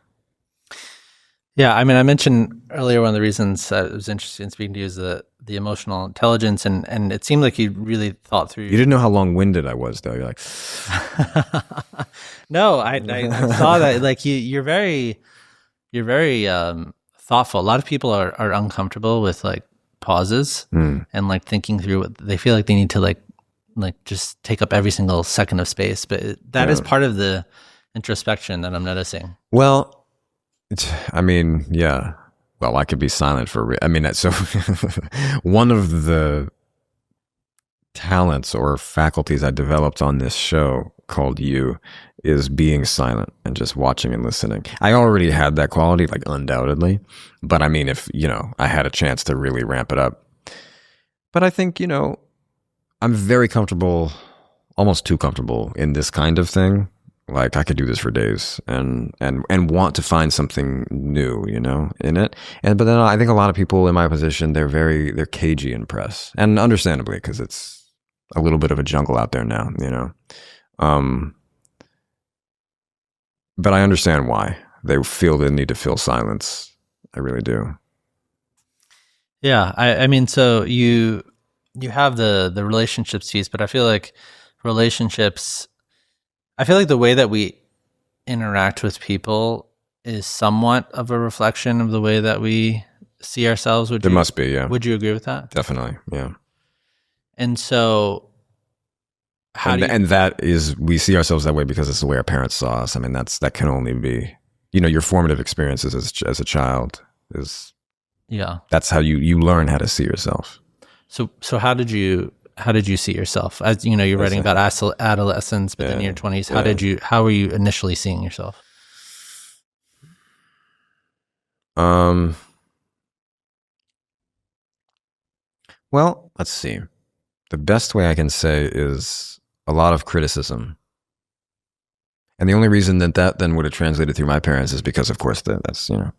Speaker 1: Yeah, I mean, I mentioned earlier one of the reasons I was interested in speaking to you is the emotional intelligence, and it seemed like you really thought through.
Speaker 2: You didn't know how long-winded I was, though. You're like,
Speaker 1: no, I saw that. Like you're very thoughtful. A lot of people are uncomfortable with like pauses and like thinking through what they feel like they need to like just take up every single second of space. But that is part of the introspection that I'm noticing.
Speaker 2: Well, I mean, yeah. Well, I could be silent for. I mean, so one of the talents or faculties I developed on this show called You is being silent and just watching and listening. I already had that quality, like undoubtedly, but I mean, if, you know, I had a chance to really ramp it up. But I think, you know, I'm very comfortable, almost too comfortable in this kind of thing. Like I could do this for days and want to find something new, you know, in it. But then I think a lot of people in my position, they're cagey in press, and understandably, because it's a little bit of a jungle out there now, you know. But I understand why they feel the need to fill silence. I really do.
Speaker 1: Yeah, I mean, so you have the relationships piece, but I feel like the way that we interact with people is somewhat of a reflection of the way that we see ourselves.
Speaker 2: There must be, yeah.
Speaker 1: Would you agree with that?
Speaker 2: Definitely, yeah.
Speaker 1: And so,
Speaker 2: and that is, we see ourselves that way because it's the way our parents saw us. I mean, that can only be, you know, your formative experiences as a child is,
Speaker 1: yeah. That's
Speaker 2: how you learn how to see yourself.
Speaker 1: So how did you see yourself? As you know, you're writing about adolescence, but then in your 20s, how were you initially seeing yourself?
Speaker 2: Well, let's see. The best way I can say is a lot of criticism. And the only reason that then would have translated through my parents is because, of course, that's, you know,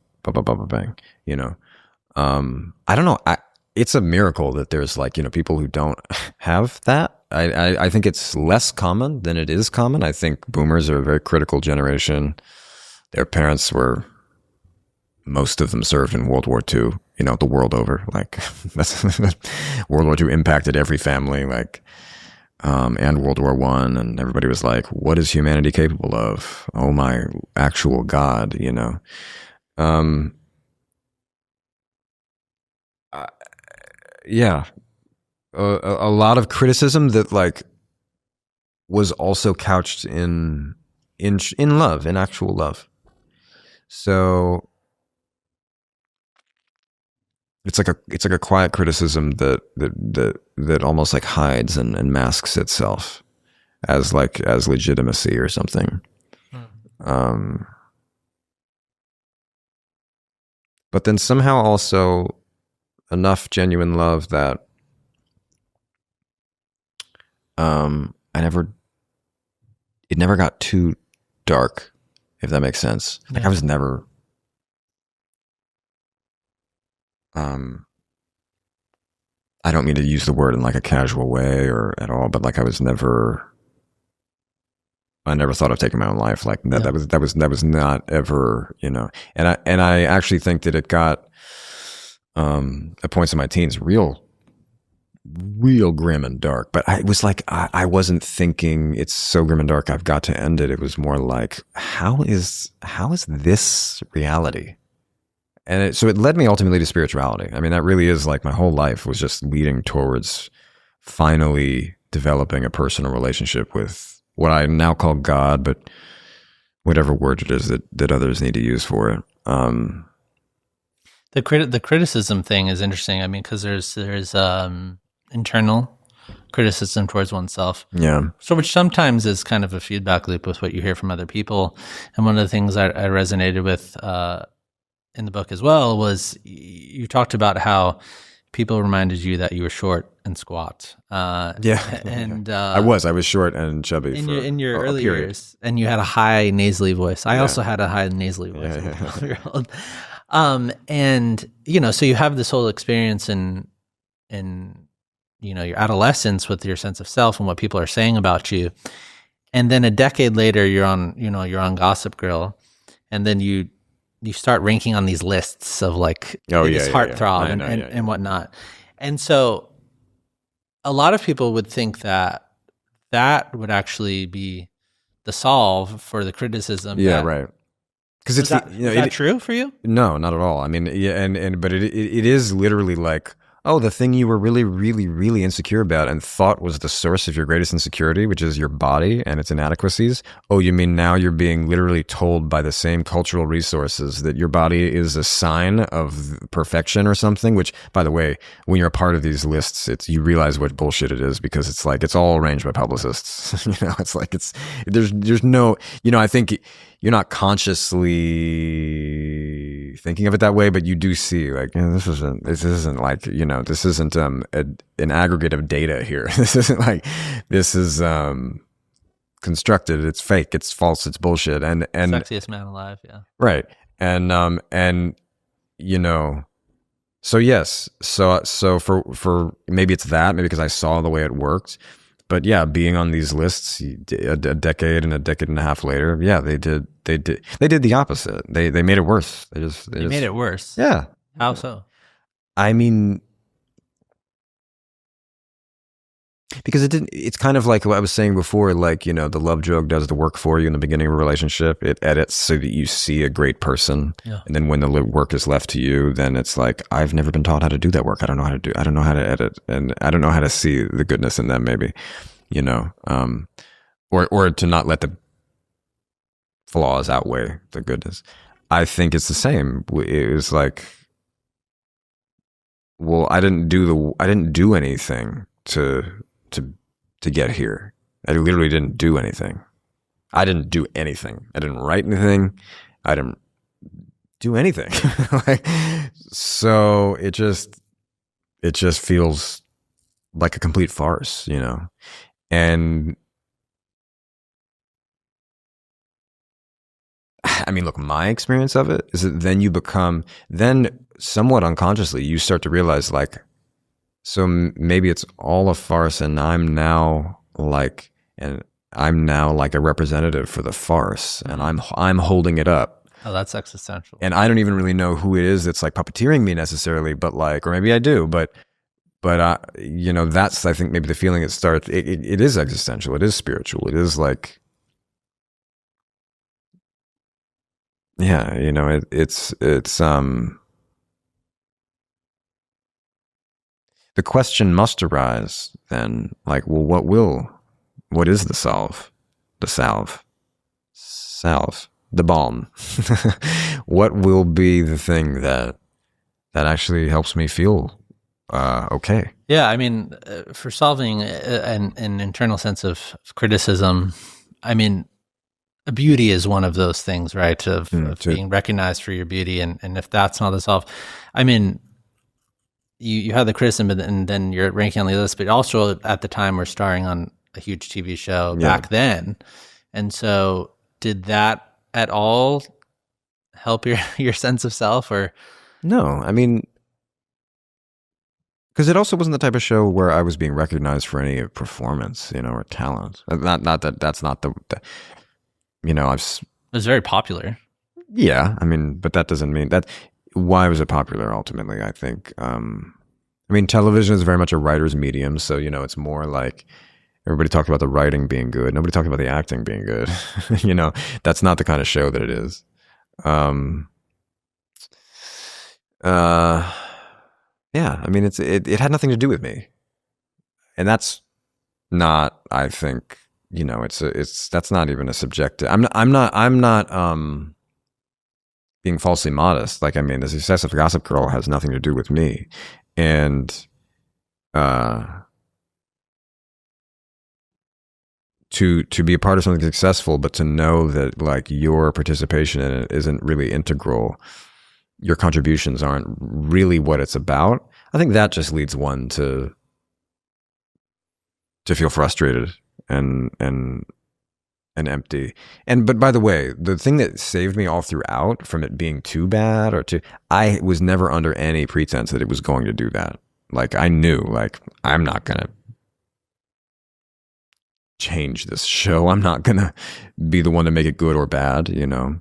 Speaker 2: bang, you know. I don't know. It's a miracle that there's like, you know, people who don't have that. I think it's less common than it is common. I think boomers are a very critical generation. Their parents most of them served in World War II, the world over. Like that's World War II impacted every family, like, and World War I, and everybody was like, what is humanity capable of? Oh my actual God, yeah, a lot of criticism that like was also couched in love, in actual love. So it's like a quiet criticism that almost like hides and masks itself as legitimacy or something. But then somehow also enough genuine love that it never got too dark, if that makes sense. Like I was never I don't mean to use the word in like a casual way or at all, but like I never thought of taking my own life. Like that, that was not ever, and I actually think that it got, at points in my teens, real grim and dark, but I was like, I wasn't thinking it's so grim and dark, I've got to end it. It was more like, how is this reality? And so it led me ultimately to spirituality. I mean, that really is like my whole life was just leading towards finally developing a personal relationship with what I now call God, but whatever word it is that others need to use for it.
Speaker 1: The criticism thing is interesting. I mean, because there's internal criticism towards oneself.
Speaker 2: Yeah.
Speaker 1: So which sometimes is kind of a feedback loop with what you hear from other people. And one of the things I resonated with in the book as well was you talked about how people reminded you that you were short and squat. And
Speaker 2: I was short and chubby
Speaker 1: in your early years, and you had a high nasally voice. I also had a high nasally voice as a 12-year-old. And so you have this whole experience in your adolescence with your sense of self and what people are saying about you, and then a decade later you're on Gossip Girl, and then you start ranking on these lists of like biggest heartthrob and whatnot. And so a lot of people would think that would actually be the solve for the criticism.
Speaker 2: Yeah, right. Because
Speaker 1: is that true for you?
Speaker 2: No, not at all. I mean, yeah, but it is literally like, oh, the thing you were really, really, really insecure about and thought was the source of your greatest insecurity, which is your body and its inadequacies. Oh, you mean now you're being literally told by the same cultural resources that your body is a sign of perfection or something, which, by the way, when you're a part of these lists, you realize what bullshit it is, because it's like, it's all arranged by publicists. It's like, there's no, I think you're not consciously thinking of it that way, but you do see like, this isn't like, this isn't an aggregate of data here. This isn't like, this is constructed. It's fake. It's false. It's bullshit. And
Speaker 1: sexiest man alive. Yeah.
Speaker 2: Right. And so yes. So for maybe it's that, maybe because I saw the way it worked. But yeah, being on these lists a decade and a half later, yeah, they did the opposite. They made it worse. They
Speaker 1: made it worse.
Speaker 2: Yeah.
Speaker 1: How so?
Speaker 2: I mean, because it's kind of like what I was saying before, like, the love drug does the work for you in the beginning of a relationship. It edits so that you see a great person. Yeah. And then when the work is left to you, then it's like, I've never been taught how to do that work. I don't know how to edit, and I don't know how to see the goodness in them, maybe, or to not let the flaws outweigh the goodness. I think it's the same. It was like, well, I didn't do anything to get here. I literally didn't do anything. I didn't do anything. I didn't write anything. I didn't do anything. So it just feels like a complete farce, And I mean, look, my experience of it is that then somewhat unconsciously, you start to realize like, so maybe it's all a farce, and I'm now like a representative for the farce, and I'm holding it up.
Speaker 1: Oh, that's existential.
Speaker 2: And I don't even really know who it is that's like puppeteering me necessarily, but like, or maybe I do, but you know, that's, I think maybe the feeling it starts, it is existential. It is spiritual. It is like, yeah, you know, it's the question must arise then, like, well, what is the salve, the balm? What will be the thing that actually helps me feel okay?
Speaker 1: Yeah, I mean, for solving an internal sense of criticism, I mean, beauty is one of those things, right? Of being recognized for your beauty, and if that's not the solve, I mean, you have the criticism, and then you're ranking on the list, but also at the time we're starring on a huge TV show back then, and so did that at all help your sense of self, or
Speaker 2: no? I mean, because it also wasn't the type of show where I was being recognized for any performance, you know, or talent. Not that that's not the you know, it
Speaker 1: was very popular.
Speaker 2: Yeah, I mean, but that doesn't mean that. Why was it popular ultimately? I think, I mean, television is very much a writer's medium, so you know, it's more like everybody talked about the writing being good. Nobody talked about the acting being good. You know, that's not the kind of show that it is. Yeah, I mean, it had nothing to do with me, and that's not, I think, you know, that's not even a subjective. I'm not being falsely modest. Like, I mean, the success of Gossip Girl has nothing to do with me, and to be a part of something successful, but to know that like your participation in it isn't really integral, your contributions aren't really what it's about. I think that just leads one to feel frustrated and empty. But by the way, the thing that saved me all throughout from it being too bad I was never under any pretense that it was going to do that. Like, I knew, like, I'm not going to change this show. I'm not going to be the one to make it good or bad, you know?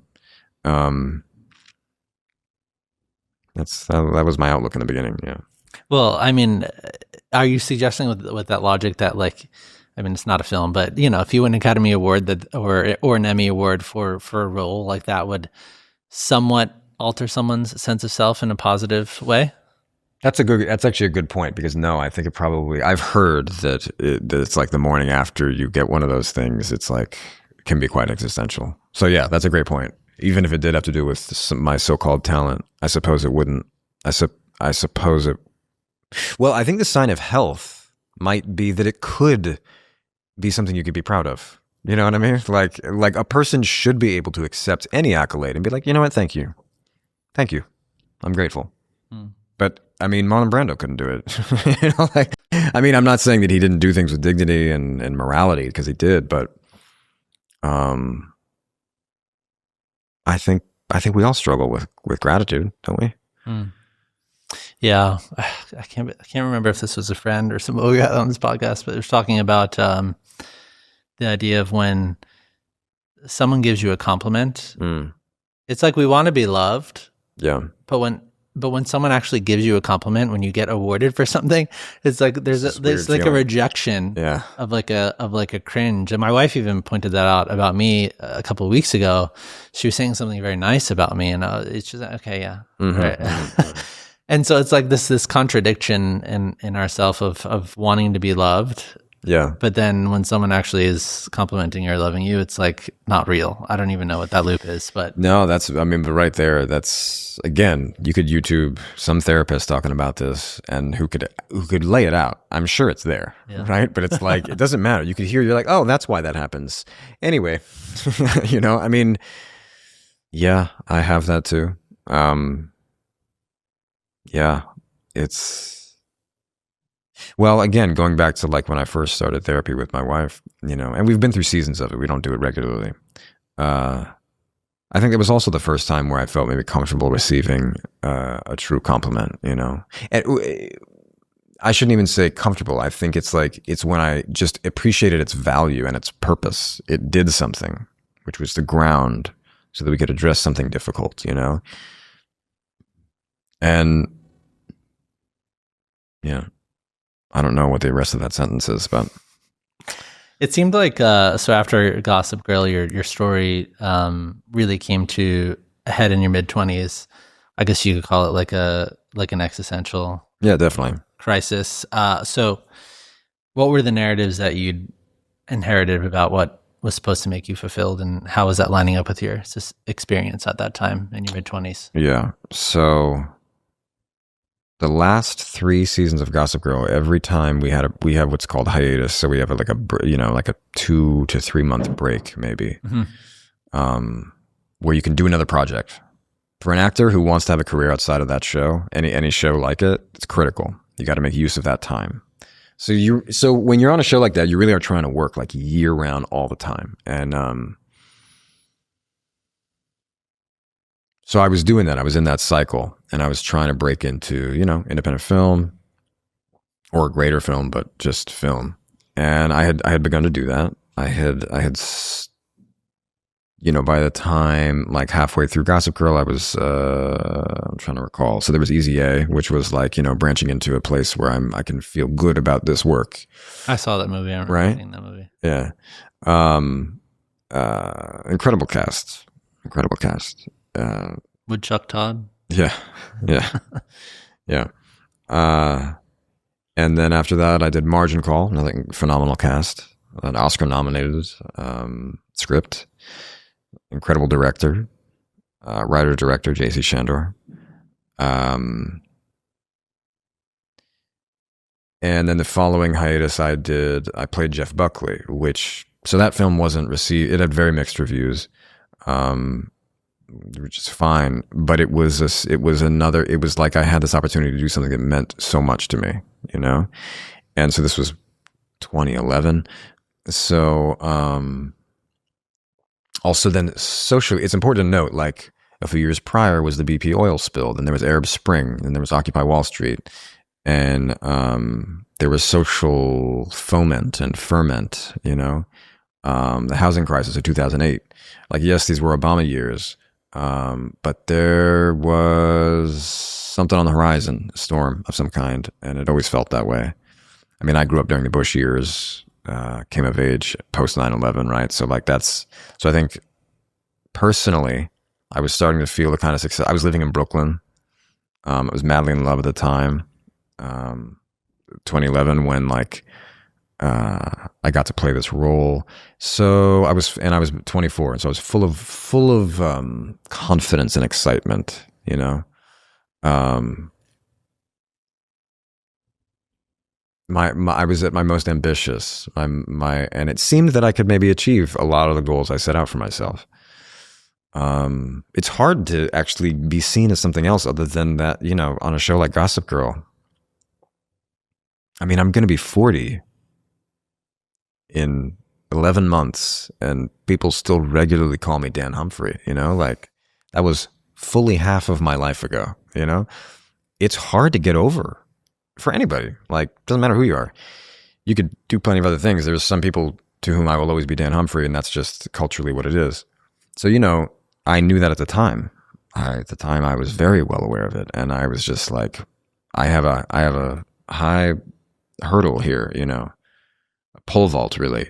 Speaker 2: That was my outlook in the beginning. Yeah.
Speaker 1: Well, I mean, are you suggesting with that logic that, like, I mean, it's not a film, but you know, if you win an Academy Award or an Emmy Award for a role like that, would somewhat alter someone's sense of self in a positive way?
Speaker 2: That's actually a good point, because no, I think I've heard that it's like the morning after you get one of those things, it's like, it can be quite existential. So yeah, that's a great point. Even if it did have to do with my so-called talent, I suppose it wouldn't. I suppose it. Well, I think the sign of health might be that it could be something you could be proud of. You know what I mean? Like a person should be able to accept any accolade and be like, you know what? Thank you. I'm grateful. But I mean, Marlon Brando couldn't do it. You know, like, I mean, I'm not saying that he didn't do things with dignity and morality, because he did, but I think we all struggle with gratitude, don't we?
Speaker 1: Yeah, I can't remember if this was a friend or someone we got on this podcast, but it was talking about the idea of when someone gives you a compliment. It's like we want to be loved.
Speaker 2: Yeah.
Speaker 1: But when someone actually gives you a compliment, when you get awarded for something, it's like there's like a rejection of like a cringe. And my wife even pointed that out about me a couple of weeks ago. She was saying something very nice about me, and it's just okay, yeah, right. And so it's like this contradiction in ourself of wanting to be loved.
Speaker 2: Yeah.
Speaker 1: But then when someone actually is complimenting or loving you, it's like not real. I don't even know what that loop is, but
Speaker 2: no, but right there, that's, again, you could YouTube some therapist talking about this, and who could lay it out. I'm sure it's there, right? But it's like, it doesn't matter. You could hear, you're like, oh, that's why that happens. Anyway, you know, I mean, yeah, I have that too. Yeah, well, again, going back to like when I first started therapy with my wife, you know, and we've been through seasons of it. We don't do it regularly. I think it was also the first time where I felt maybe comfortable receiving a true compliment, you know. And I shouldn't even say comfortable. I think it's when I just appreciated its value and its purpose. It did something, which was to ground so that we could address something difficult, you know? And yeah, I don't know what the rest of that sentence is, but
Speaker 1: It seemed like so after Gossip Girl, your story really came to a head in your mid-20s. I guess you could call it like an existential
Speaker 2: yeah, definitely.
Speaker 1: crisis. So what were the narratives that you'd inherited about what was supposed to make you fulfilled, and how was that lining up with your experience at that time in your mid-20s?
Speaker 2: Yeah. So the last 3 seasons of Gossip Girl, every time we have what's called hiatus. So we have like a 2 to 3 month break, maybe, where you can do another project. For an actor who wants to have a career outside of that show, any show like it, it's critical. You got to make use of that time. So when you're on a show like that, you really are trying to work like year round all the time. And so I was doing that. I was in that cycle, and I was trying to break into, independent film or greater film, but just film. And I had begun to do that. I had by the time like halfway through Gossip Girl, I was I'm trying to recall. So there was Easy A, which was like, branching into a place where I can feel good about this work.
Speaker 1: I saw that movie. I remember seeing that movie.
Speaker 2: Yeah. Incredible cast.
Speaker 1: Woodchuck Todd.
Speaker 2: Yeah. Yeah. And then after that, I did Margin Call, another phenomenal cast, an Oscar nominated script, incredible director, writer director J.C. Shandor. And then the following hiatus I played Jeff Buckley, so that film wasn't received. It had very mixed reviews, which is fine, but it was like I had this opportunity to do something that meant so much to me, and so this was 2011. So also then socially, it's important to note, like a few years prior was the BP oil spill, then there was Arab Spring, and there was Occupy Wall Street, and there was social foment and ferment, the housing crisis of 2008. Like, yes, these were Obama years, but there was something on the horizon, a storm of some kind, and it always felt that way. I mean, I grew up during the Bush years, came of age post 9/11, right? So I think personally, I was starting to feel the kind of success. I was living in Brooklyn. I was madly in love at the time. 2011, when I got to play this role. So I was 24, and so I was full of confidence and excitement, I was at my most ambitious, and it seemed that I could maybe achieve a lot of the goals I set out for myself. It's hard to actually be seen as something else other than that, on a show like Gossip Girl. I mean, I'm going to be 40 in 11 months, and people still regularly call me Dan Humphrey, like that was fully half of my life ago, It's hard to get over for anybody. Like, doesn't matter who you are. You could do plenty of other things. There's some people to whom I will always be Dan Humphrey, and that's just culturally what it is. So, I knew that at the time. At the time, I was very well aware of it, and I was just like, I have a high hurdle here, a pole vault, really.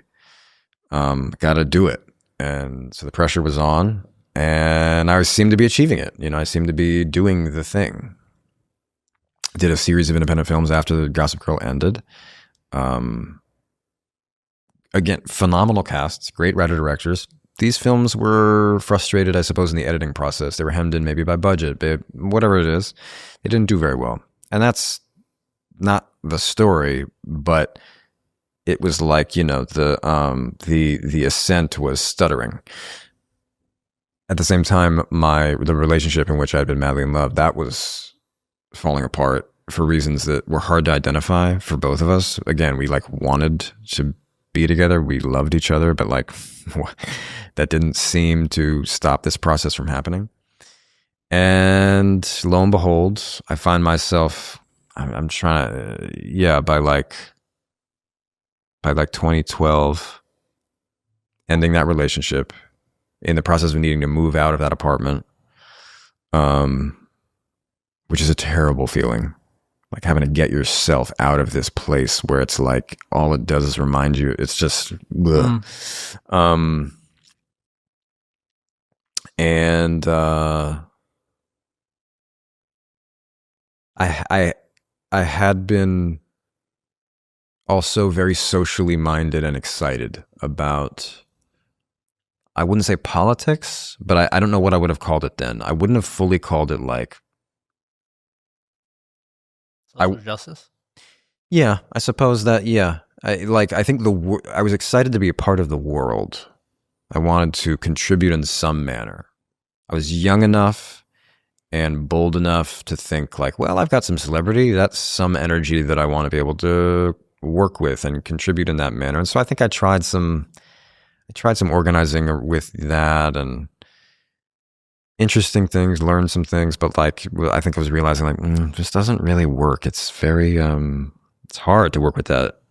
Speaker 2: Got to do it. And so the pressure was on, and I seemed to be achieving it. I seemed to be doing the thing. Did a series of independent films after the Gossip Girl ended. Again, phenomenal casts, great writer-directors. These films were frustrated, I suppose, in the editing process. They were hemmed in maybe by budget, whatever it is. They didn't do very well. And that's not the story, but it was like, the ascent was stuttering. At the same time, the relationship in which I had been madly in love, that was falling apart for reasons that were hard to identify for both of us. Again, we wanted to be together. We loved each other, but that didn't seem to stop this process from happening. And lo and behold, I find myself, I'm trying to, by 2012, ending that relationship, in the process of needing to move out of that apartment, which is a terrible feeling. Like having to get yourself out of this place where it's like all it does is remind you. It's just, and I had been also very socially minded and excited about, I wouldn't say politics, but I don't know what I would have called it then. I wouldn't have fully called it like
Speaker 1: social justice.
Speaker 2: Yeah, I suppose that. Yeah, I think I was excited to be a part of the world. I wanted to contribute in some manner. I was young enough and bold enough to think like, well, I've got some celebrity. That's some energy that I want to be able to work with and contribute in that manner. And so I think I tried some organizing with that and interesting things, learned some things, but like, I think I was realizing like, this doesn't really work. It's very, it's hard to work with that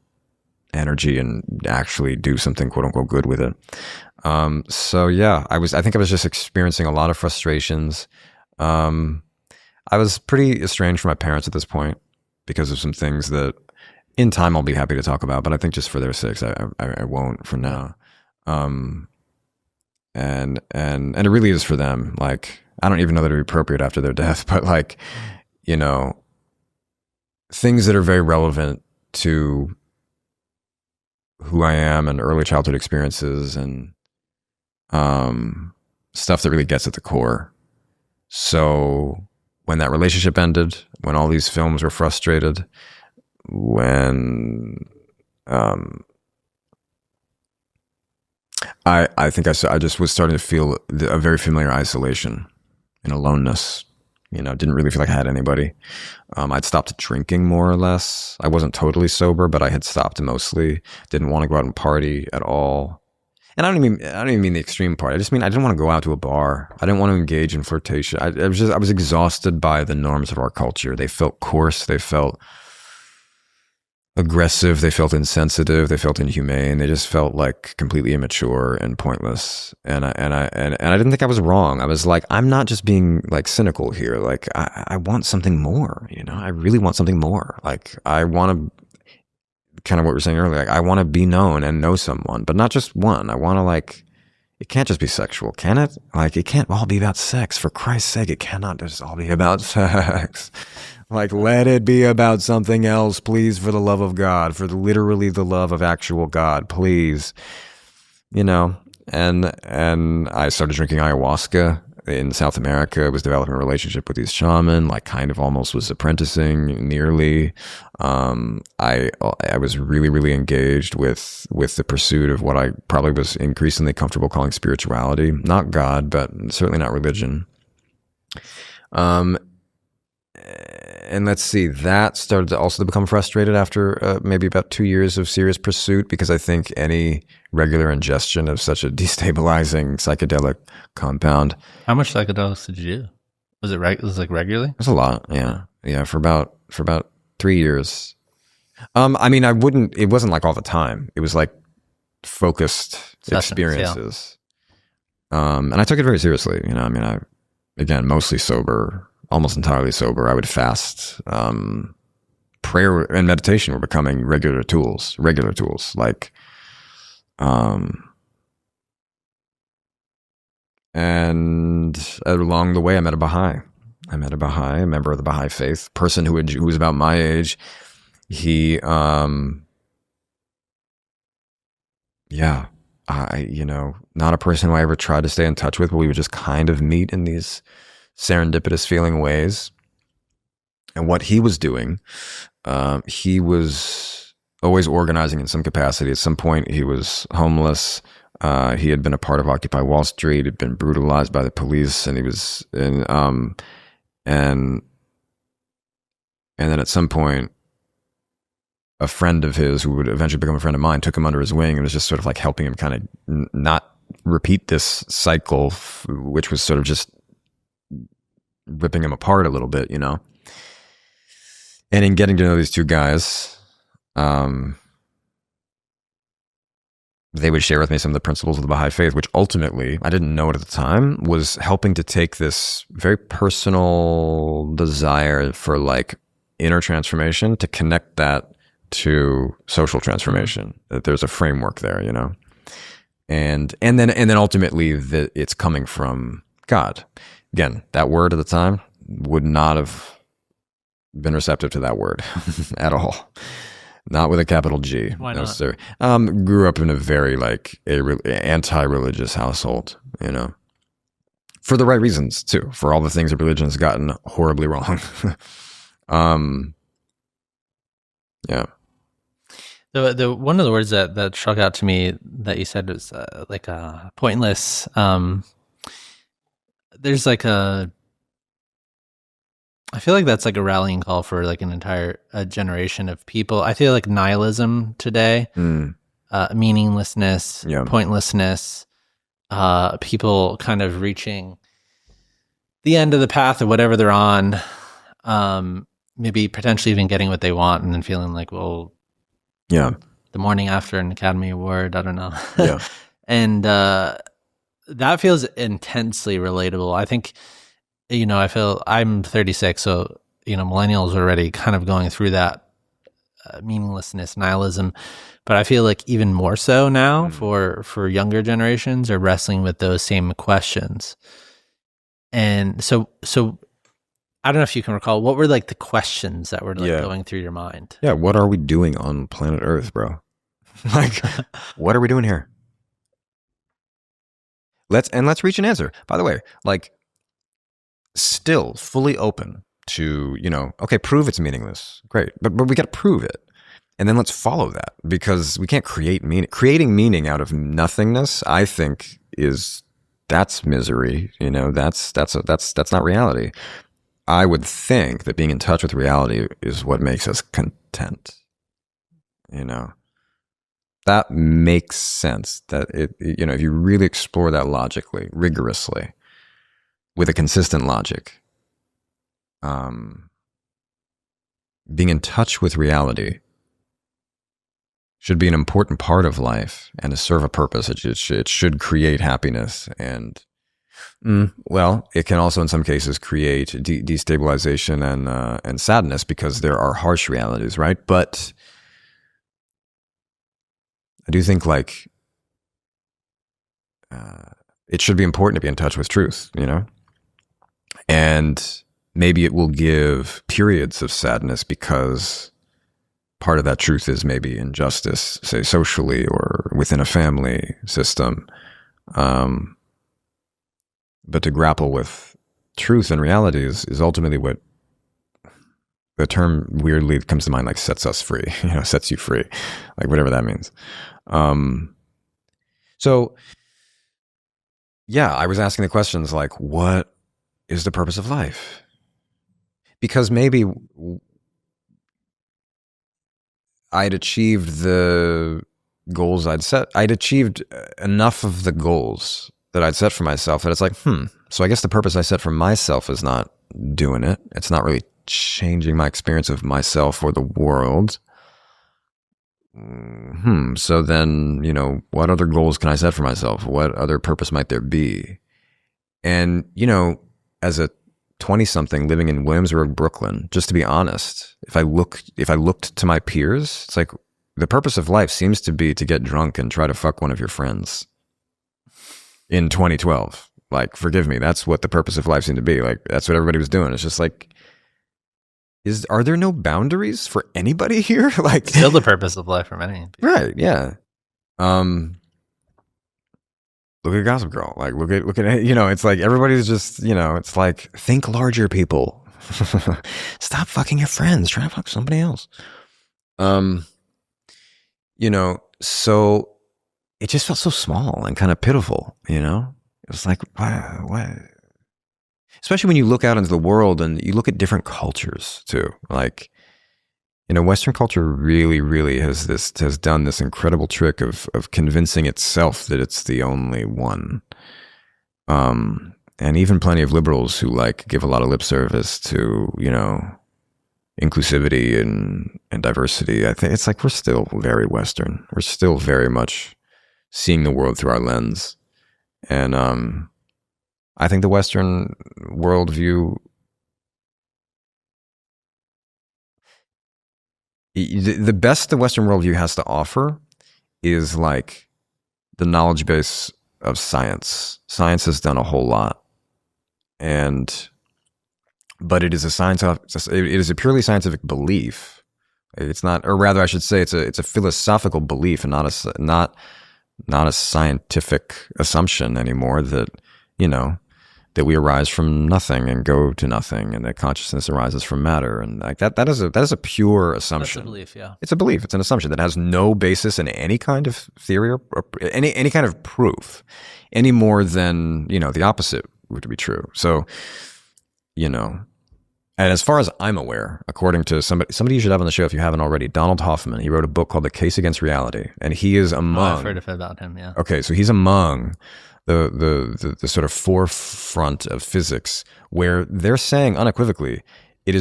Speaker 2: energy and actually do something quote unquote good with it. So yeah, I think I was just experiencing a lot of frustrations. I was pretty estranged from my parents at this point because of some things that in time I'll be happy to talk about, but I think just for their sakes, I won't for now. And it really is for them. Like, I don't even know that it'd be appropriate after their death, but like, you know, things that are very relevant to who I am and early childhood experiences and stuff that really gets at the core. So when that relationship ended, when all these films were frustrated, when I think I just was starting to feel a very familiar isolation and aloneness. You know, didn't really feel like I had anybody. I'd stopped drinking more or less. I wasn't totally sober, but I had stopped mostly. Didn't want to go out and party at all. And I don't even mean the extreme part. I just mean I didn't want to go out to a bar. I didn't want to engage in flirtation. I was exhausted by the norms of our culture. They felt coarse. They felt aggressive. They felt insensitive. They felt inhumane. They just felt like completely immature and pointless. And I didn't think I was wrong. I was like, I'm not just being like cynical here. Like I want something more. You know, I really want something more. Like I want to. Kind of what we were saying earlier, like I want to be known and know someone, but not just one. I want to like, it can't just be sexual, can it? Like it can't all be about sex. For Christ's sake, it cannot just all be about sex. Like let it be about something else, please, for the love of God, for literally the love of actual God, please. You know, and I started drinking ayahuasca in South America. I was developing a relationship with these shaman, like kind of almost was apprenticing nearly. I was really, really engaged with the pursuit of what I probably was increasingly comfortable calling spirituality, not God, but certainly not religion. And let's see, that started to also become frustrated after maybe about 2 years of serious pursuit, because I think any regular ingestion of such a destabilizing psychedelic compound.
Speaker 1: How much psychedelics did you do? Was it like regularly?
Speaker 2: It was a lot, yeah, for about 3 years. I mean, it wasn't like all the time. It was like focused sessions, experiences. Yeah. And I took it very seriously. You know, I mean, again, mostly sober, almost entirely sober. I would fast. Prayer and meditation were becoming regular tools. Like, and along the way, I met a Baha'i. A member of the Baha'i faith, person who was about my age. He, not a person who I ever tried to stay in touch with, but we would just kind of meet in these serendipitous feeling ways. And what he was doing, he was always organizing in some capacity. At some point, he was homeless. He had been a part of Occupy Wall Street, had been brutalized by the police, and he was in, and then at some point, a friend of his, who would eventually become a friend of mine, took him under his wing and was just sort of like helping him kind of not repeat this cycle, which was sort of just ripping him apart a little bit, you know. And in getting to know these two guys, they would share with me some of the principles of the Baha'i faith, which ultimately, I didn't know it at the time, was helping to take this very personal desire for like inner transformation to connect that to social transformation. That there's a framework there, you know, and then ultimately that it's coming from God. Again, that word at the time would not have been receptive to that word at all. Not with a capital G.
Speaker 1: Why
Speaker 2: no,
Speaker 1: not?
Speaker 2: sir. Grew up in a very like anti-religious household, you know, for the right reasons too. For all the things that religion has gotten horribly wrong. Yeah.
Speaker 1: The one of the words that struck out to me that you said was like pointless. There's like I feel like that's like a rallying call for like an entire generation of people. I feel like nihilism today, meaninglessness,
Speaker 2: Yeah.
Speaker 1: pointlessness, people kind of reaching the end of the path of whatever they're on, maybe potentially even getting what they want and then feeling like, well,
Speaker 2: Yeah.
Speaker 1: the morning after an Academy Award, I don't know.
Speaker 2: Yeah.
Speaker 1: And that feels intensely relatable. I think, you know, I feel I'm 36, so, you know, millennials are already kind of going through that meaninglessness, nihilism. But I feel like even more so now for younger generations are wrestling with those same questions. And so I don't know if you can recall, what were like the questions that were like going through your mind?
Speaker 2: Yeah. What are we doing on planet Earth, bro? Like, what are we doing here? Let's reach an answer. By the way, like, still fully open to, you know, okay, prove it's meaningless. Great. But we got to prove it. And then let's follow that, because we can't create meaning. Creating meaning out of nothingness, I think, that's misery. You know, that's not reality. I would think that being in touch with reality is what makes us content. You know, that makes sense. That you know, if you really explore that logically, rigorously, with a consistent logic, being in touch with reality should be an important part of life and to serve a purpose. It should create happiness, and well, it can also in some cases create destabilization and sadness, because there are harsh realities, right? But I do think like it should be important to be in touch with truth, you know? And maybe it will give periods of sadness because part of that truth is maybe injustice, say socially or within a family system. But to grapple with truth and reality is ultimately what the term weirdly comes to mind, like sets us free, you know, sets you free, like whatever that means. So yeah, I was asking the questions like, what is the purpose of life? Because maybe I'd achieved the goals I'd set. I'd achieved enough of the goals that I'd set for myself that it's like, so I guess the purpose I set for myself is not doing it. It's not really changing my experience of myself or the world. So then, you know, what other goals can I set for myself? What other purpose might there be? And, you know, as a 20-something living in Williamsburg, Brooklyn, just to be honest, if I looked to my peers, it's like the purpose of life seems to be to get drunk and try to fuck one of your friends in 2012. Like, forgive me, that's what the purpose of life seemed to be. Like, that's what everybody was doing. It's just like, are there no boundaries for anybody here? Like,
Speaker 1: Still the purpose of life for many people.
Speaker 2: right? Yeah. Look at Gossip Girl. Like, look at, you know, it's like everybody's just, you know, it's like, think larger, people. Stop fucking your friends. Try to fuck somebody else. You know, so it just felt so small and kind of pitiful, you know? It was like, why? Especially when you look out into the world and you look at different cultures too. Like, you know, Western culture really, really has done this incredible trick of convincing itself that it's the only one. And even plenty of liberals who like give a lot of lip service to, you know, inclusivity and diversity. I think it's like we're still very Western. We're still very much seeing the world through our lens. And I think the Western worldview, the best the Western worldview has to offer is like the knowledge base of science. Science has done a whole lot, but it is a purely scientific belief. It's not, or rather, I should say, it's a philosophical belief, and not a scientific assumption anymore. That that we arise from nothing and go to nothing, and that consciousness arises from matter, and like that is a pure assumption.
Speaker 1: That's a belief, yeah.
Speaker 2: It's a belief. It's an assumption that has no basis in any kind of theory or any kind of proof, any more than the opposite would be true. So, and as far as I'm aware, according to somebody you should have on the show if you haven't already, Donald Hoffman, he wrote a book called The Case Against Reality, and he is among.
Speaker 1: I've heard about him, yeah.
Speaker 2: Okay, so he's among the sort of forefront of physics, where they're saying unequivocally, we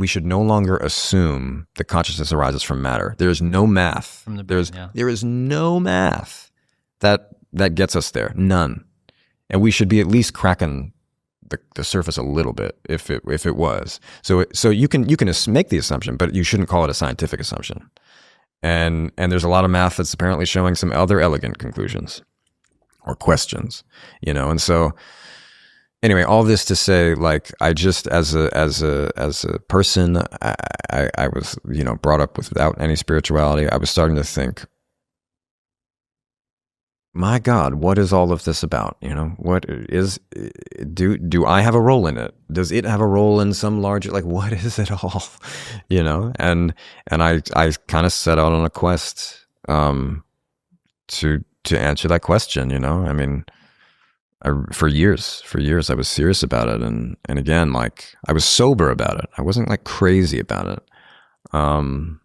Speaker 2: should no longer assume that consciousness arises from matter. There's no math.
Speaker 1: From the brain, yeah.
Speaker 2: There is no math that gets us there. None. And we should be at least cracking the surface a little bit if it was. So you can make the assumption, but you shouldn't call it a scientific assumption. And there's a lot of math that's apparently showing some other elegant conclusions or questions, and so anyway, all this to say, like, I just as a person, I was brought up without any spirituality. I was starting to think, my God, what is all of this about? What is, do I have a role in it? Does it have a role in some larger, like, what is it all? And I kind of set out on a quest, to answer that question, I mean, for years I was serious about it. And again, like, I was sober about it. I wasn't like crazy about it. And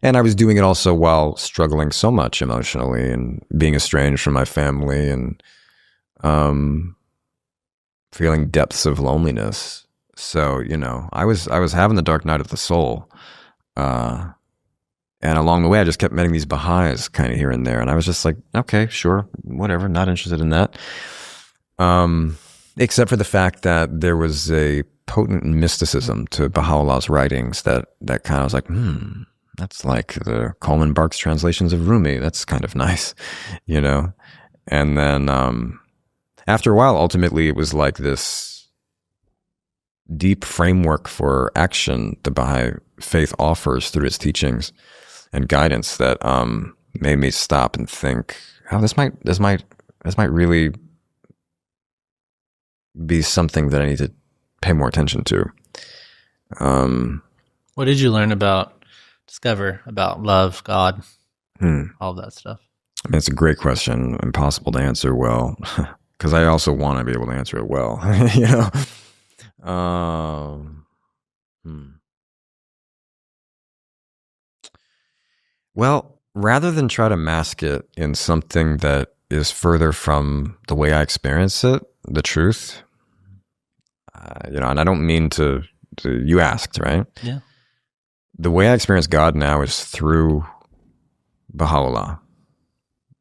Speaker 2: I was doing it also while struggling so much emotionally and being estranged from my family and feeling depths of loneliness. So, I was having the dark night of the soul. And along the way, I just kept meeting these Baha'is kind of here and there. And I was just like, okay, sure, whatever, not interested in that. Except for the fact that there was a potent mysticism to Baha'u'llah's writings that kind of was like, that's like the Coleman Barks translations of Rumi. That's kind of nice, And then after a while, ultimately, it was like this deep framework for action the Baha'i faith offers through its teachings and guidance that made me stop and think, oh, this might really be something that I need to pay more attention to.
Speaker 1: What did you discover about love, God, all of that stuff?
Speaker 2: I mean, it's a great question, impossible to answer well, because I also want to be able to answer it well, Well, rather than try to mask it in something that is further from the way I experience it, the truth, and I don't mean to you asked, right?
Speaker 1: Yeah.
Speaker 2: The way I experience God now is through Baha'u'llah.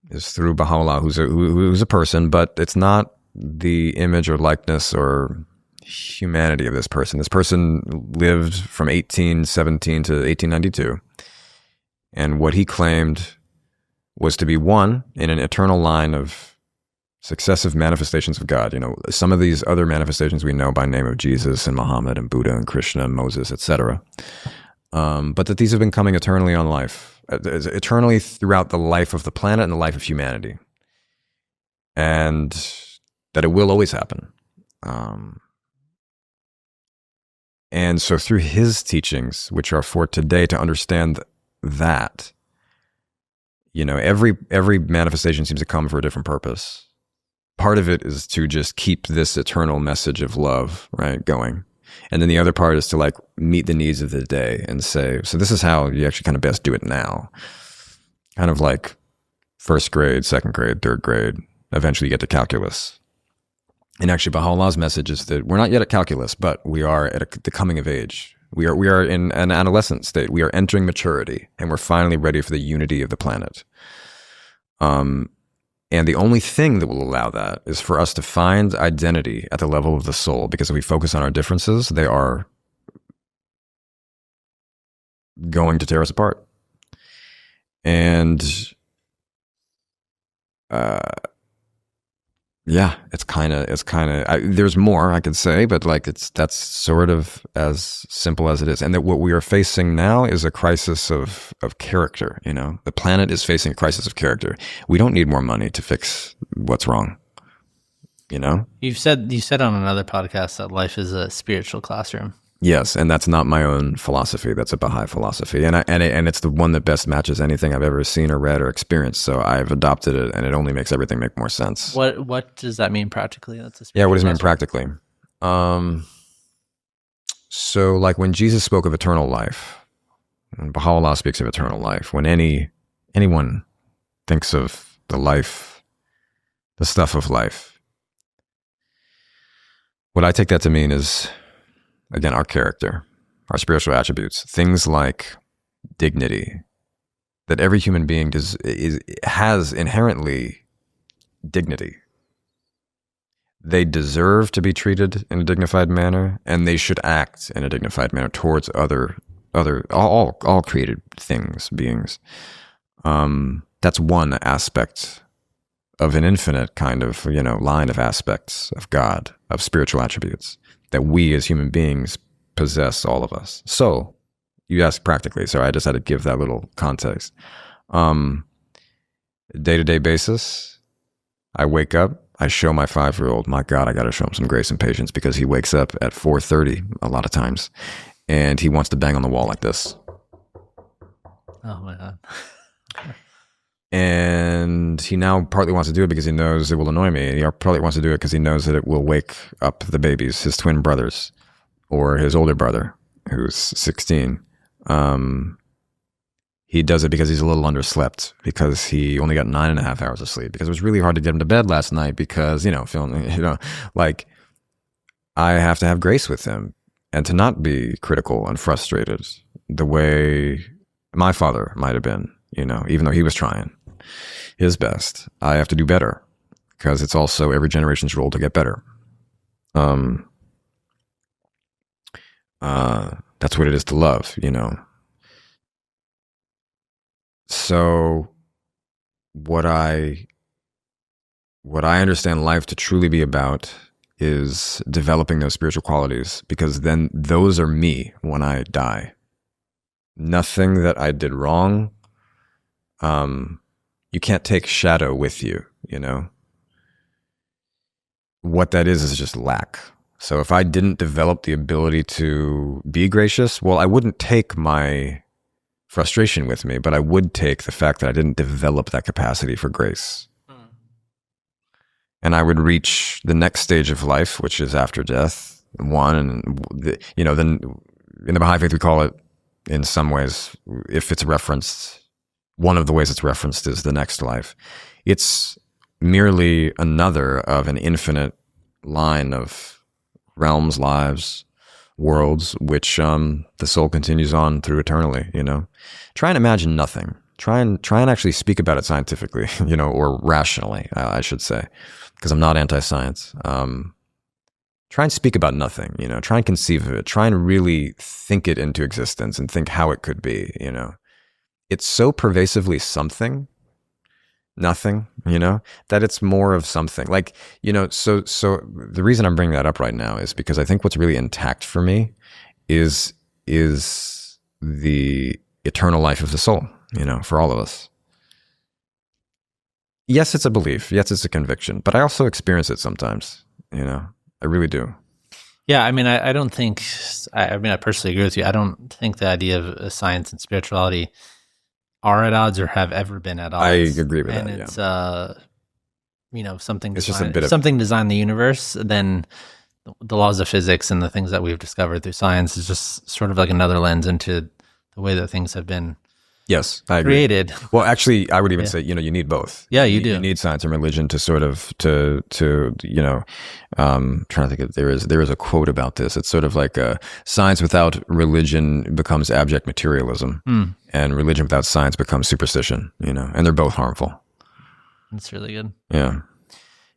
Speaker 2: Who's a person, but it's not the image or likeness or humanity of this person. This person lived from 1817 to 1892. And what he claimed was to be one in an eternal line of successive manifestations of God. Some of these other manifestations we know by name of Jesus and Muhammad and Buddha and Krishna and Moses, etc. But that these have been coming eternally eternally throughout the life of the planet and the life of humanity. And that it will always happen. And so through his teachings, which are for today, to understand that, every manifestation seems to come for a different purpose. Part of it is to just keep this eternal message of love, right, going. And then the other part is to like meet the needs of the day and say, so this is how you actually kind of best do it now. Kind of like first grade, second grade, third grade, eventually you get to calculus. And actually Baha'u'llah's message is that we're not yet at calculus, but we are at the coming of age. We are in an adolescent state. We are entering maturity, and we're finally ready for the unity of the planet. And the only thing that will allow that is for us to find identity at the level of the soul, because if we focus on our differences, they are going to tear us apart. And yeah, it's kind of, there's more I could say, but like that's sort of as simple as it is. And that what we are facing now is a crisis of character. You know, the planet is facing a crisis of character. We don't need more money to fix what's wrong. You know,
Speaker 1: you said on another podcast that life is a spiritual classroom.
Speaker 2: Yes, and that's not my own philosophy. That's a Baha'i philosophy, and it's the one that best matches anything I've ever seen or read or experienced. So I've adopted it, and it only makes everything make more sense.
Speaker 1: What does that mean practically? That's
Speaker 2: what does it mean practically? So like when Jesus spoke of eternal life, and Baha'u'llah speaks of eternal life. When anyone thinks of the stuff of life, what I take that to mean is, again, our character, our spiritual attributes, things like dignity, that every human being has inherently dignity. They deserve to be treated in a dignified manner, and they should act in a dignified manner towards all created things, beings. That's one aspect of an infinite kind of, line of aspects of God, of spiritual attributes that we as human beings possess, all of us. So you ask practically, so I just had to give that little context. Day-to-day basis, I wake up, I show my 5-year-old, my God, I got to show him some grace and patience, because he wakes up at 4:30 a lot of times, and he wants to bang on the wall like this.
Speaker 1: Oh my God.
Speaker 2: And he now partly wants to do it because he knows it will annoy me. And he partly wants to do it because he knows that it will wake up the babies, his twin brothers, or his older brother, who's 16. He does it because he's a little underslept, because he only got 9.5 hours of sleep, because it was really hard to get him to bed last night, because, like, I have to have grace with him and to not be critical and frustrated the way my father might have been, even though he was trying his best. I have to do better, because it's also every generation's role to get better. That's what it is to love, So what I understand life to truly be about is developing those spiritual qualities, because then those are me when I die. Nothing that I did wrong, you can't take shadow with you, What that is just lack. So if I didn't develop the ability to be gracious, well, I wouldn't take my frustration with me, but I would take the fact that I didn't develop that capacity for grace. And I would reach the next stage of life, which is after death. Then in the Baha'i faith, we call it, in some ways, if it's referenced, one of the ways it's referenced is the next life. It's merely another of an infinite line of realms, lives, worlds, which the soul continues on through eternally, Try and imagine nothing. Try and actually speak about it scientifically, or rationally, I should say, because I'm not anti-science. Try and speak about nothing, try and conceive of it. Try and really think it into existence and think how it could be, It's so pervasively something, nothing, that it's more of something. Like, so the reason I'm bringing that up right now is because I think what's really intact for me is the eternal life of the soul, for all of us. Yes, it's a belief. Yes, it's a conviction, but I also experience it sometimes, I really do.
Speaker 1: Yeah, I mean, I don't think, I personally agree with you. I don't think the idea of science and spirituality are at odds or have ever been at odds.
Speaker 2: I agree with that,
Speaker 1: it's, something
Speaker 2: it's
Speaker 1: something designed the universe, then the laws of physics and the things that we've discovered through science is just sort of like another lens into the way that things have been
Speaker 2: Yes, I agree.
Speaker 1: Created.
Speaker 2: Well, actually, I would even say, you need both.
Speaker 1: Yeah, you do.
Speaker 2: You need science and religion to sort of, trying to think of, there is a quote about this. It's sort of like science without religion becomes abject materialism, and religion without science becomes superstition, and they're both harmful.
Speaker 1: That's really good.
Speaker 2: Yeah.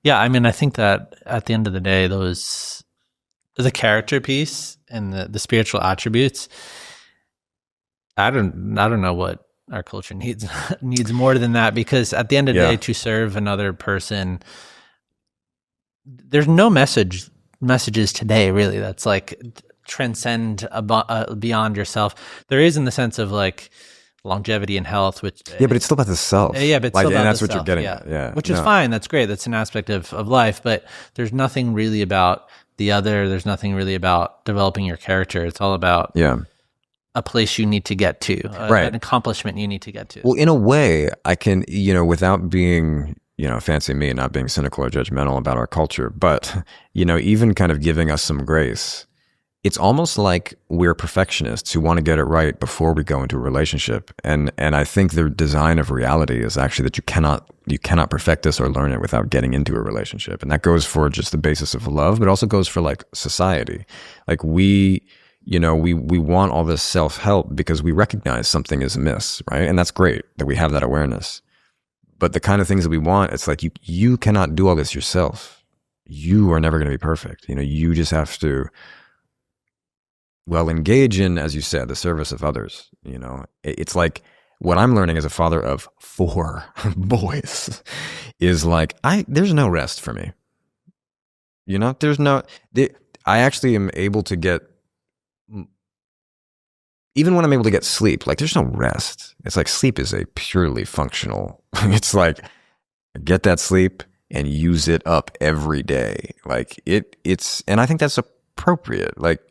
Speaker 1: Yeah, I mean, I think that at the end of the day, the character piece and the spiritual attributes, I don't know what our culture needs needs more than that, because at the end of the day, to serve another person, there's no messages today really that's like transcend beyond yourself. There is in the sense of like longevity and health, which
Speaker 2: but it's still about the self.
Speaker 1: Yeah, but it's still about
Speaker 2: and that's
Speaker 1: the
Speaker 2: what
Speaker 1: self,
Speaker 2: you're getting at. Yeah,
Speaker 1: which is fine. That's great. That's an aspect of life. But there's nothing really about the other. There's nothing really about developing your character. It's all about a place you need to get to, an accomplishment you need to get to.
Speaker 2: Well, in a way, I can, without being, fancy me, not being cynical or judgmental about our culture, but, even kind of giving us some grace. It's almost like we're perfectionists who want to get it right before we go into a relationship. And I think the design of reality is actually that you cannot perfect this or learn it without getting into a relationship. And that goes for just the basis of love, but also goes for like society. Like we want all this self-help because we recognize something is amiss, right? And that's great that we have that awareness. But the kind of things that we want, it's like you cannot do all this yourself. You are never going to be perfect. You just have to engage in, as you said, the service of others. It's like what I'm learning as a father of 4 boys is like, there's no rest for me. I actually am able to get, even when I'm able to get sleep, like there's no rest. It's like sleep is a purely functional, it's like get that sleep and use it up every day. Like and I think that's appropriate. Like,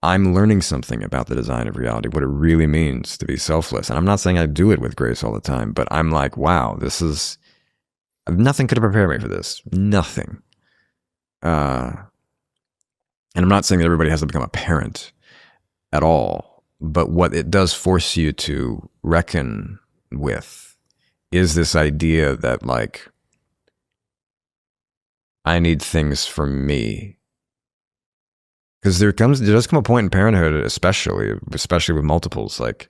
Speaker 2: I'm learning something about the design of reality, what it really means to be selfless. And I'm not saying I do it with grace all the time, but I'm like, wow, nothing could have prepared me for this. Nothing. And I'm not saying that everybody has to become a parent at all, but what it does force you to reckon with is this idea that like, I need things for me. Because there does come a point in parenthood, especially with multiples, like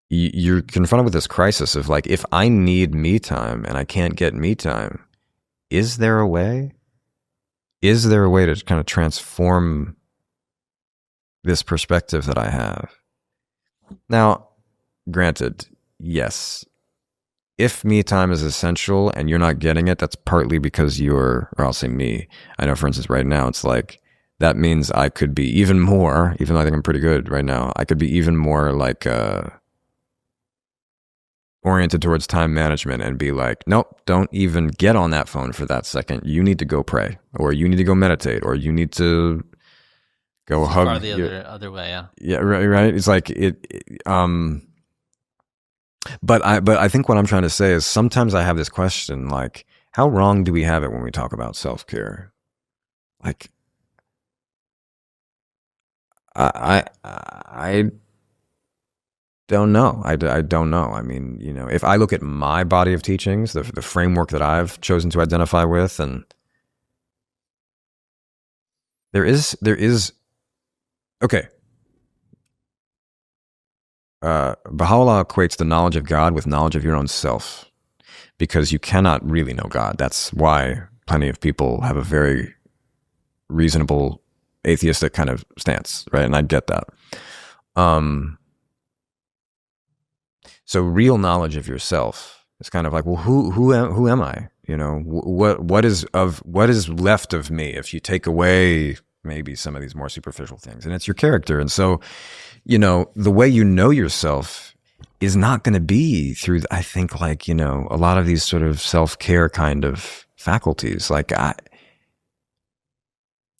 Speaker 2: you're confronted with this crisis of like, if I need me time and I can't get me time, is there a way? Is there a way to kind of transform this perspective that I have? Now, granted, yes, if me time is essential and you're not getting it, that's partly because or I'll say me. I know, for instance, right now, it's like, that means I could be even more, even though I think I'm pretty good right now, I could be even more like oriented towards time management and be like, nope, don't even get on that phone for that second. You need to go pray, or you need to go meditate, or you need to go hug.
Speaker 1: Far the other way, yeah.
Speaker 2: Yeah, right. It's like But I think what I'm trying to say is sometimes I have this question, like, how wrong do we have it when we talk about self-care? Like, I don't know. I don't know. I mean, if I look at my body of teachings, the framework that I've chosen to identify with, and there is okay. Baha'u'llah equates the knowledge of God with knowledge of your own self, because you cannot really know God. That's why plenty of people have a very reasonable atheistic kind of stance, right? And I get that. So real knowledge of yourself is kind of like, well, who am I? What is left of me if you take away maybe some of these more superficial things, and it's your character. And so, the way you know yourself is not going to be through, I think, like, a lot of these sort of self-care kind of faculties. Like,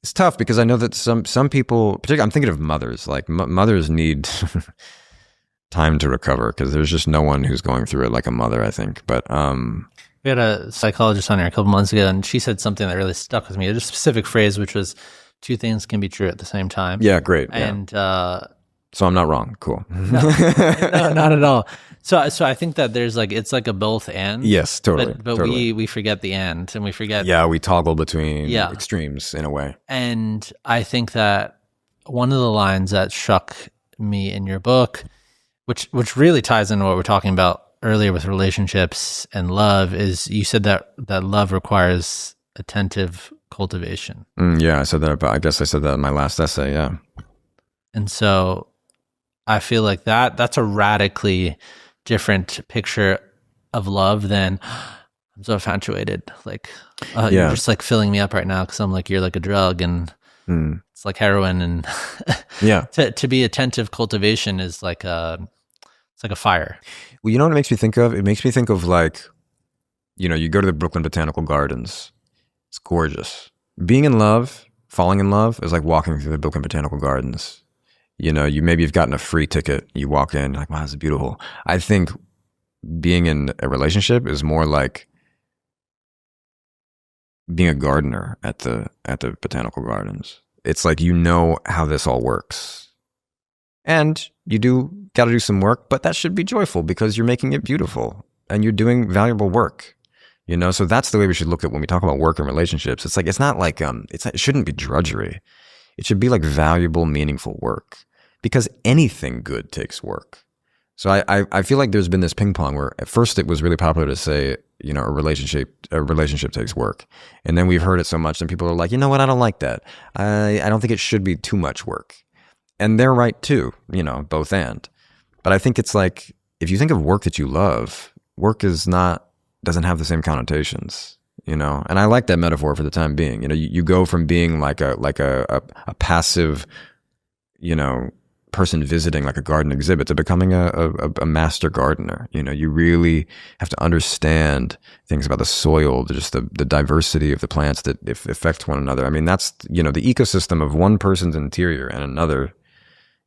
Speaker 2: it's tough because I know that some people, particularly, I'm thinking of mothers, like mothers need time to recover because there's just no one who's going through it like a mother, I think. But
Speaker 1: we had a psychologist on here a couple months ago, and she said something that really stuck with me. It was a specific phrase, which was, 2 things can be true at the same time.
Speaker 2: Yeah, great.
Speaker 1: And
Speaker 2: so I'm not wrong. Cool.
Speaker 1: No, not at all. So I think that there's like, it's like a both and.
Speaker 2: Yes, totally.
Speaker 1: But
Speaker 2: totally.
Speaker 1: we forget the and, and we forget.
Speaker 2: Yeah, we toggle between extremes in a way.
Speaker 1: And I think that one of the lines that struck me in your book, which really ties into what we're talking about earlier with relationships and love is you said that love requires attentive cultivation.
Speaker 2: Yeah, I said that I guess I said that in my last essay, yeah.
Speaker 1: And so I feel like that's a radically different picture of love than I'm so infatuated. Like, you're just like filling me up right now because I'm like, you're like a drug and it's like heroin. And
Speaker 2: yeah,
Speaker 1: to be attentive cultivation is like it's like a fire.
Speaker 2: Well, you know what it makes me think of? It makes me think of like, you go to the Brooklyn Botanical Gardens. It's gorgeous. Being in love, falling in love is like walking through the Brooklyn Botanical Gardens. You've gotten a free ticket. You walk in, like, wow, this is beautiful. I think being in a relationship is more like being a gardener at the botanical gardens. It's like, how this all works. And you got to do some work, but that should be joyful because you're making it beautiful and you're doing valuable work. So that's the way we should look at when we talk about work and relationships. It's like, it's not like, it shouldn't be drudgery. It should be like valuable, meaningful work because anything good takes work. So I feel like there's been this ping pong where at first it was really popular to say, a relationship takes work. And then we've heard it so much and people are like, you know what? I don't like that. I don't think it should be too much work. And they're right too, both and. But I think it's like, if you think of work that you love, work doesn't have the same connotations, And I like that metaphor for the time being. You go from being like a passive, person visiting like a garden exhibit to becoming a master gardener. You really have to understand things about the soil, just the diversity of the plants that affect one another. I mean, that's, the ecosystem of one person's interior and another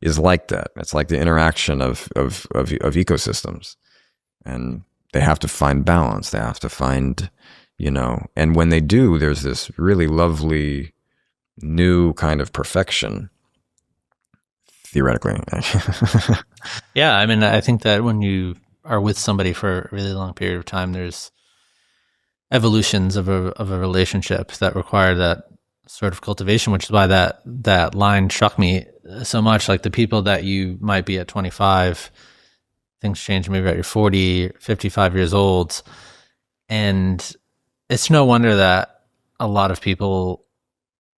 Speaker 2: is like that. It's like the interaction of ecosystems, and they have to find balance. They have to find, and when they do, there's this really lovely new kind of perfection, theoretically.
Speaker 1: Yeah, I mean, I think that when you are with somebody for a really long period of time, there's evolutions of a relationship that require that sort of cultivation, which is why that line struck me so much. Like the people that you might be at 25, things change maybe at your 40, 55 years old. And it's no wonder that a lot of people,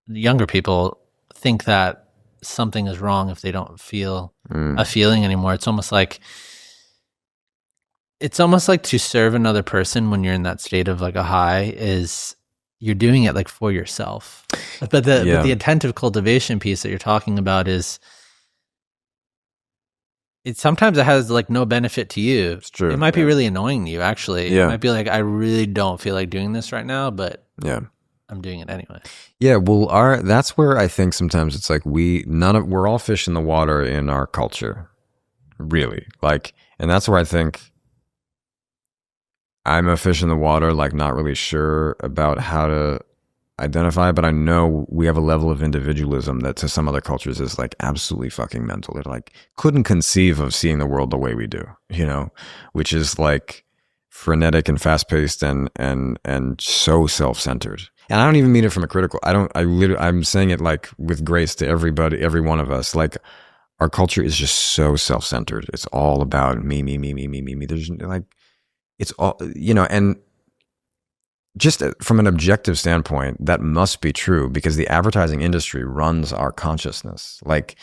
Speaker 1: younger people, think that something is wrong if they don't feel a feeling anymore. It's almost like to serve another person when you're in that state of like a high is you're doing it like for yourself. But the attentive cultivation piece that you're talking about is sometimes it has like no benefit to you.
Speaker 2: It's true.
Speaker 1: It might be really annoying to you actually. Yeah. It might be like, I really don't feel like doing this right now, but I'm doing it anyway.
Speaker 2: Yeah, well, that's where I think sometimes it's like we're all fish in the water in our culture, really. Like, and that's where I think I'm a fish in the water, like not really sure about how to identify, but I know we have a level of individualism that to some other cultures is like absolutely fucking mental. They're like couldn't conceive of seeing the world the way we do, which is like frenetic and fast paced and so self-centered. And I don't even mean it from a critical. I'm saying it like with grace to everybody, every one of us. Like our culture is just so self-centered. It's all about me. There's like, it's all, and just from an objective standpoint, that must be true because the advertising industry runs our consciousness. Like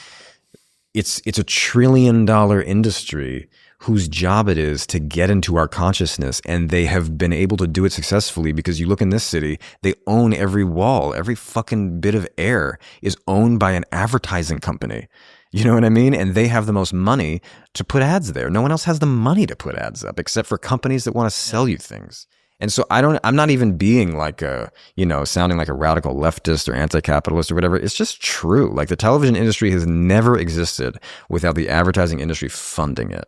Speaker 2: it's a $1 trillion industry whose job it is to get into our consciousness. And they have been able to do it successfully because you look in this city, they own every wall, every fucking bit of air is owned by an advertising company. You know what I mean? And they have the most money to put ads there. No one else has the money to put ads up except for companies that want to sell you things. And so I'm not even being like sounding like a radical leftist or anti-capitalist or whatever. It's just true. Like the television industry has never existed without the advertising industry funding it,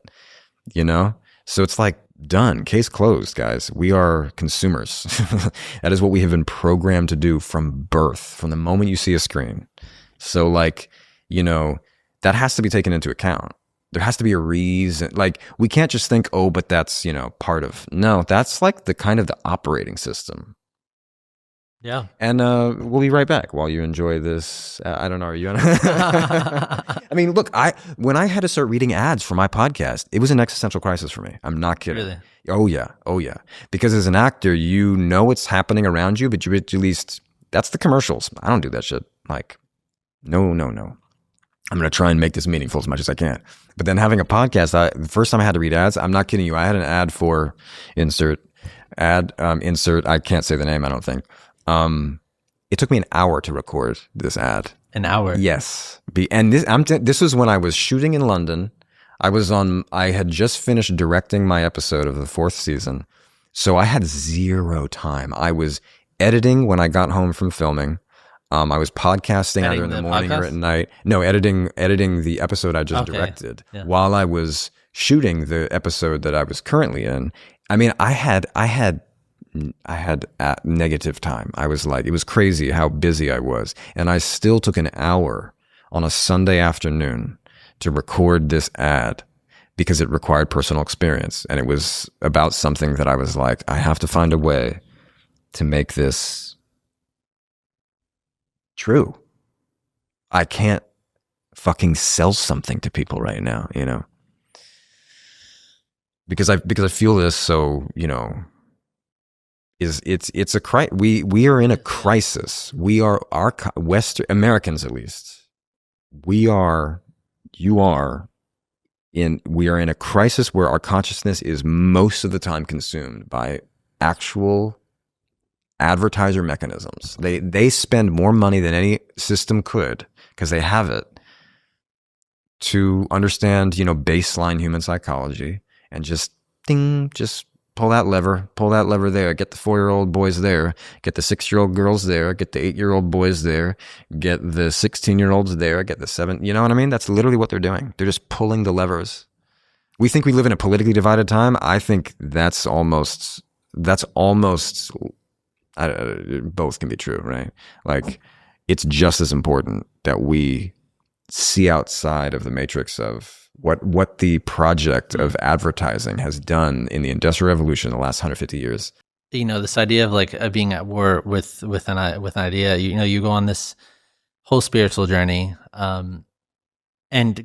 Speaker 2: So it's like done. Case closed, guys. We are consumers. That is what we have been programmed to do from birth, from the moment you see a screen. So like, that has to be taken into account. There has to be a reason. Like we can't just think, oh, but that's, part of, no, that's like the kind of the operating system.
Speaker 1: Yeah.
Speaker 2: And we'll be right back while you enjoy this. I don't know. Are you? I mean, look, when I had to start reading ads for my podcast, it was an existential crisis for me. I'm not kidding.
Speaker 1: Really?
Speaker 2: Oh yeah. Because as an actor, you know what's happening around you, but you at least that's the commercials. I don't do that shit. Like, no. I'm gonna try and make this meaningful as much as I can. But then having a podcast, the first time I had to read ads, I'm not kidding you. I had an ad for insert. I can't say the name. I don't think. It took me an hour to record this ad.
Speaker 1: An hour?
Speaker 2: Yes. And this was when I was shooting in London. I had just finished directing my episode of the 4th season. So I had zero time. I was editing when I got home from filming. I was podcasting either in the morning or at night. No, editing the episode I just directed while I was shooting the episode that I was currently in. I mean, I had negative time. I was like, it was crazy how busy I was. And I still took an hour on a Sunday afternoon to record this ad because it required personal experience. And it was about something that I was like, I have to find a way to make this true. I can't fucking sell something to people right now, you know? Because I feel this so, you know, it's a we are in a crisis. We are Western Americans, at least. We are in a crisis where our consciousness is most of the time consumed by actual advertiser mechanisms. They spend more money than any system could because they have it to understand, you know, baseline human psychology and just pull that lever there, get the 4-year-old boys there, get the 6-year-old girls there, get the 8-year-old boys there, get the 16-year-olds there, get the 7, you know what I mean? That's literally what they're doing. They're just pulling the levers. We think we live in a politically divided time. I think that's almost both can be true, right? Like, it's just as important that we see outside of the matrix of what the project of advertising has done in the Industrial Revolution in the last 150 years.
Speaker 1: You know, this idea of like being at war with an idea. You know, you go on this whole spiritual journey, and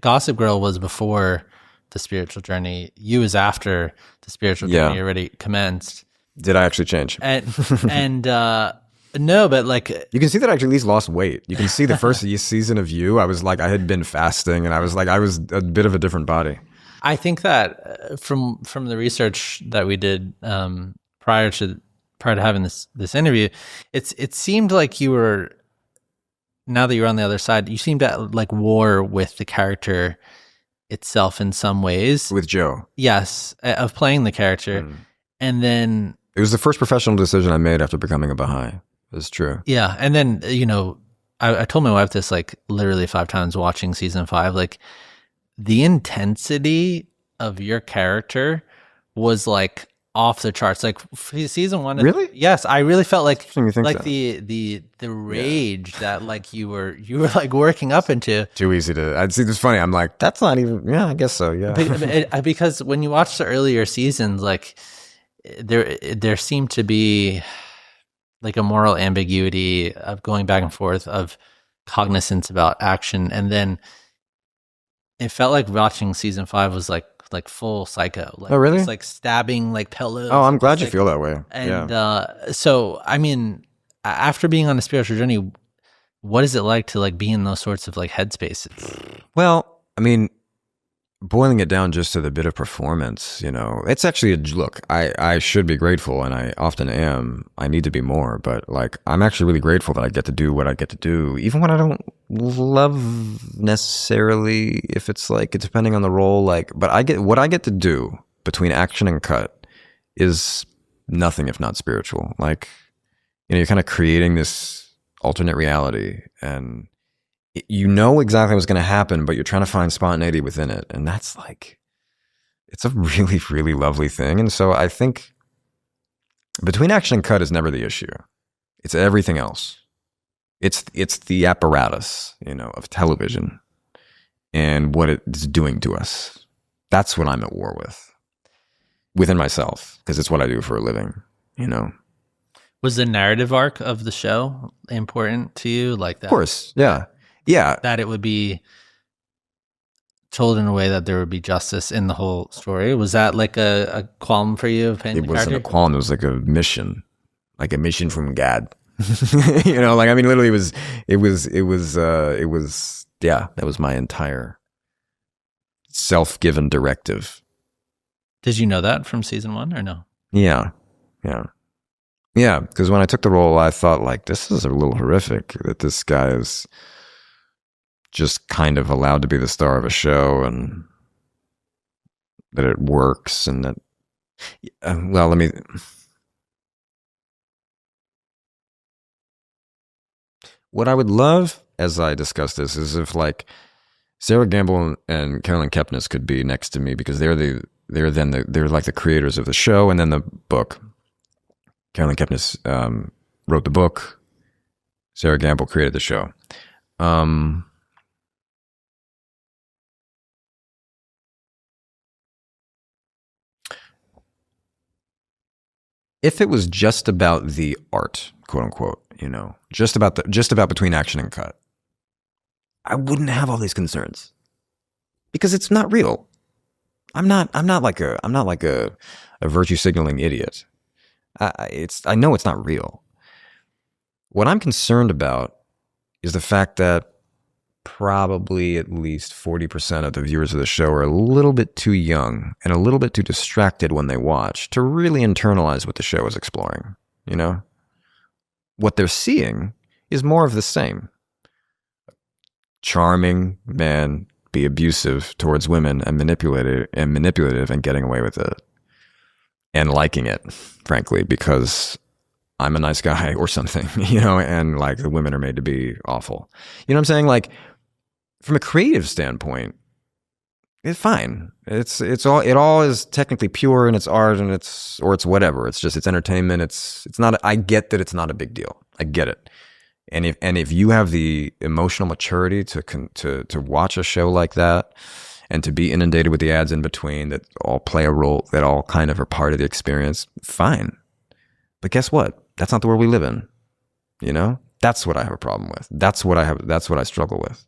Speaker 1: Gossip Girl was before the spiritual journey. You was after the spiritual journey already commenced.
Speaker 2: Did I actually change?
Speaker 1: And no, but like
Speaker 2: you can see that I actually at least lost weight. You can see the first season of You. I was like, I had been fasting, and I was a bit of a different body.
Speaker 1: I think that from the research that we did prior to having this interview, it seemed like you were, now that you're on the other side, you seemed at like war with the character itself in some ways. With
Speaker 2: Joe,
Speaker 1: yes, of playing the character, and then
Speaker 2: it was the first professional decision I made after becoming a Baha'i. It's true.
Speaker 1: Yeah. And then, you know, I told my wife this like literally 5 times watching season 5, like the intensity of your character was like off the charts. Like season 1.
Speaker 2: Really?
Speaker 1: Yes. I really felt like
Speaker 2: so.
Speaker 1: the rage that like you were like working up into.
Speaker 2: Too easy to, I'd see this funny. I'm like, that's not even, yeah, I guess so. Yeah.
Speaker 1: Because when you watch the earlier seasons, like there seemed to be like a moral ambiguity of going back and forth of cognizance about action. And then it felt like watching season 5 was like full psycho. Like,
Speaker 2: oh, really?
Speaker 1: It's like stabbing like pillows.
Speaker 2: Oh, I'm glad you feel that way.
Speaker 1: And so, I mean, after being on a spiritual journey, what is it like to like be in those sorts of like headspaces?
Speaker 2: Well, I mean, boiling it down just to the bit of performance, you know, it's actually look, I should be grateful, and I often am. I need to be more, but like, I'm actually really grateful that I get to do what I get to do, even when I don't love necessarily, if it's like, it's depending on the role, like, but what I get to do between action and cut is nothing if not spiritual. Like, you know, you're kind of creating this alternate reality, and you know exactly what's going to happen, but you're trying to find spontaneity within it. And that's like, it's a really, really lovely thing. And so I think between action and cut is never the issue. It's everything else. It's the apparatus, you know, of television and what it's doing to us. That's what I'm at war with within myself, because it's what I do for a living, you know?
Speaker 1: Was the narrative arc of the show important to you, like that?
Speaker 2: Of course, yeah.
Speaker 1: That it would be told in a way that there would be justice in the whole story. Was that like a qualm for you of playing
Speaker 2: It
Speaker 1: the
Speaker 2: wasn't a
Speaker 1: character?
Speaker 2: qualm. It was like a mission from God. Like, I mean, literally, yeah, that was my entire self-given directive.
Speaker 1: Did you know that from season 1 or no?
Speaker 2: Yeah. Because when I took the role, I thought, like, this is a little horrific that this guy is just kind of allowed to be the star of a show, and that it works, and that, well, what I would love, as I discuss this, is if, like, Sarah Gamble and Carolyn Kepnes could be next to me, because they're like the creators of the show and then the book. Carolyn Kepnes wrote the book. Sarah Gamble created the show. If it was just about the art, quote unquote, just about between action and cut, I wouldn't have all these concerns, because it's not real. I'm not like a virtue signaling idiot. I know it's not real. What I'm concerned about is the fact that probably at least 40% of the viewers of the show are a little bit too young and a little bit too distracted when they watch to really internalize what the show is exploring. What they're seeing is more of the same. Charming man be abusive towards women and manipulative and getting away with it and liking it, frankly, because I'm a nice guy or something, and like the women are made to be awful. You know what I'm saying? Like, from a creative standpoint, it's fine. It all is technically pure in its art, and it's whatever. It's just, it's entertainment. It's not, I get that it's not a big deal. I get it. And if you have the emotional maturity to watch a show like that, and to be inundated with the ads in between that all play a role, that all kind of are part of the experience, fine. But guess what? That's not the world we live in. That's what I have a problem with. That's what I struggle with.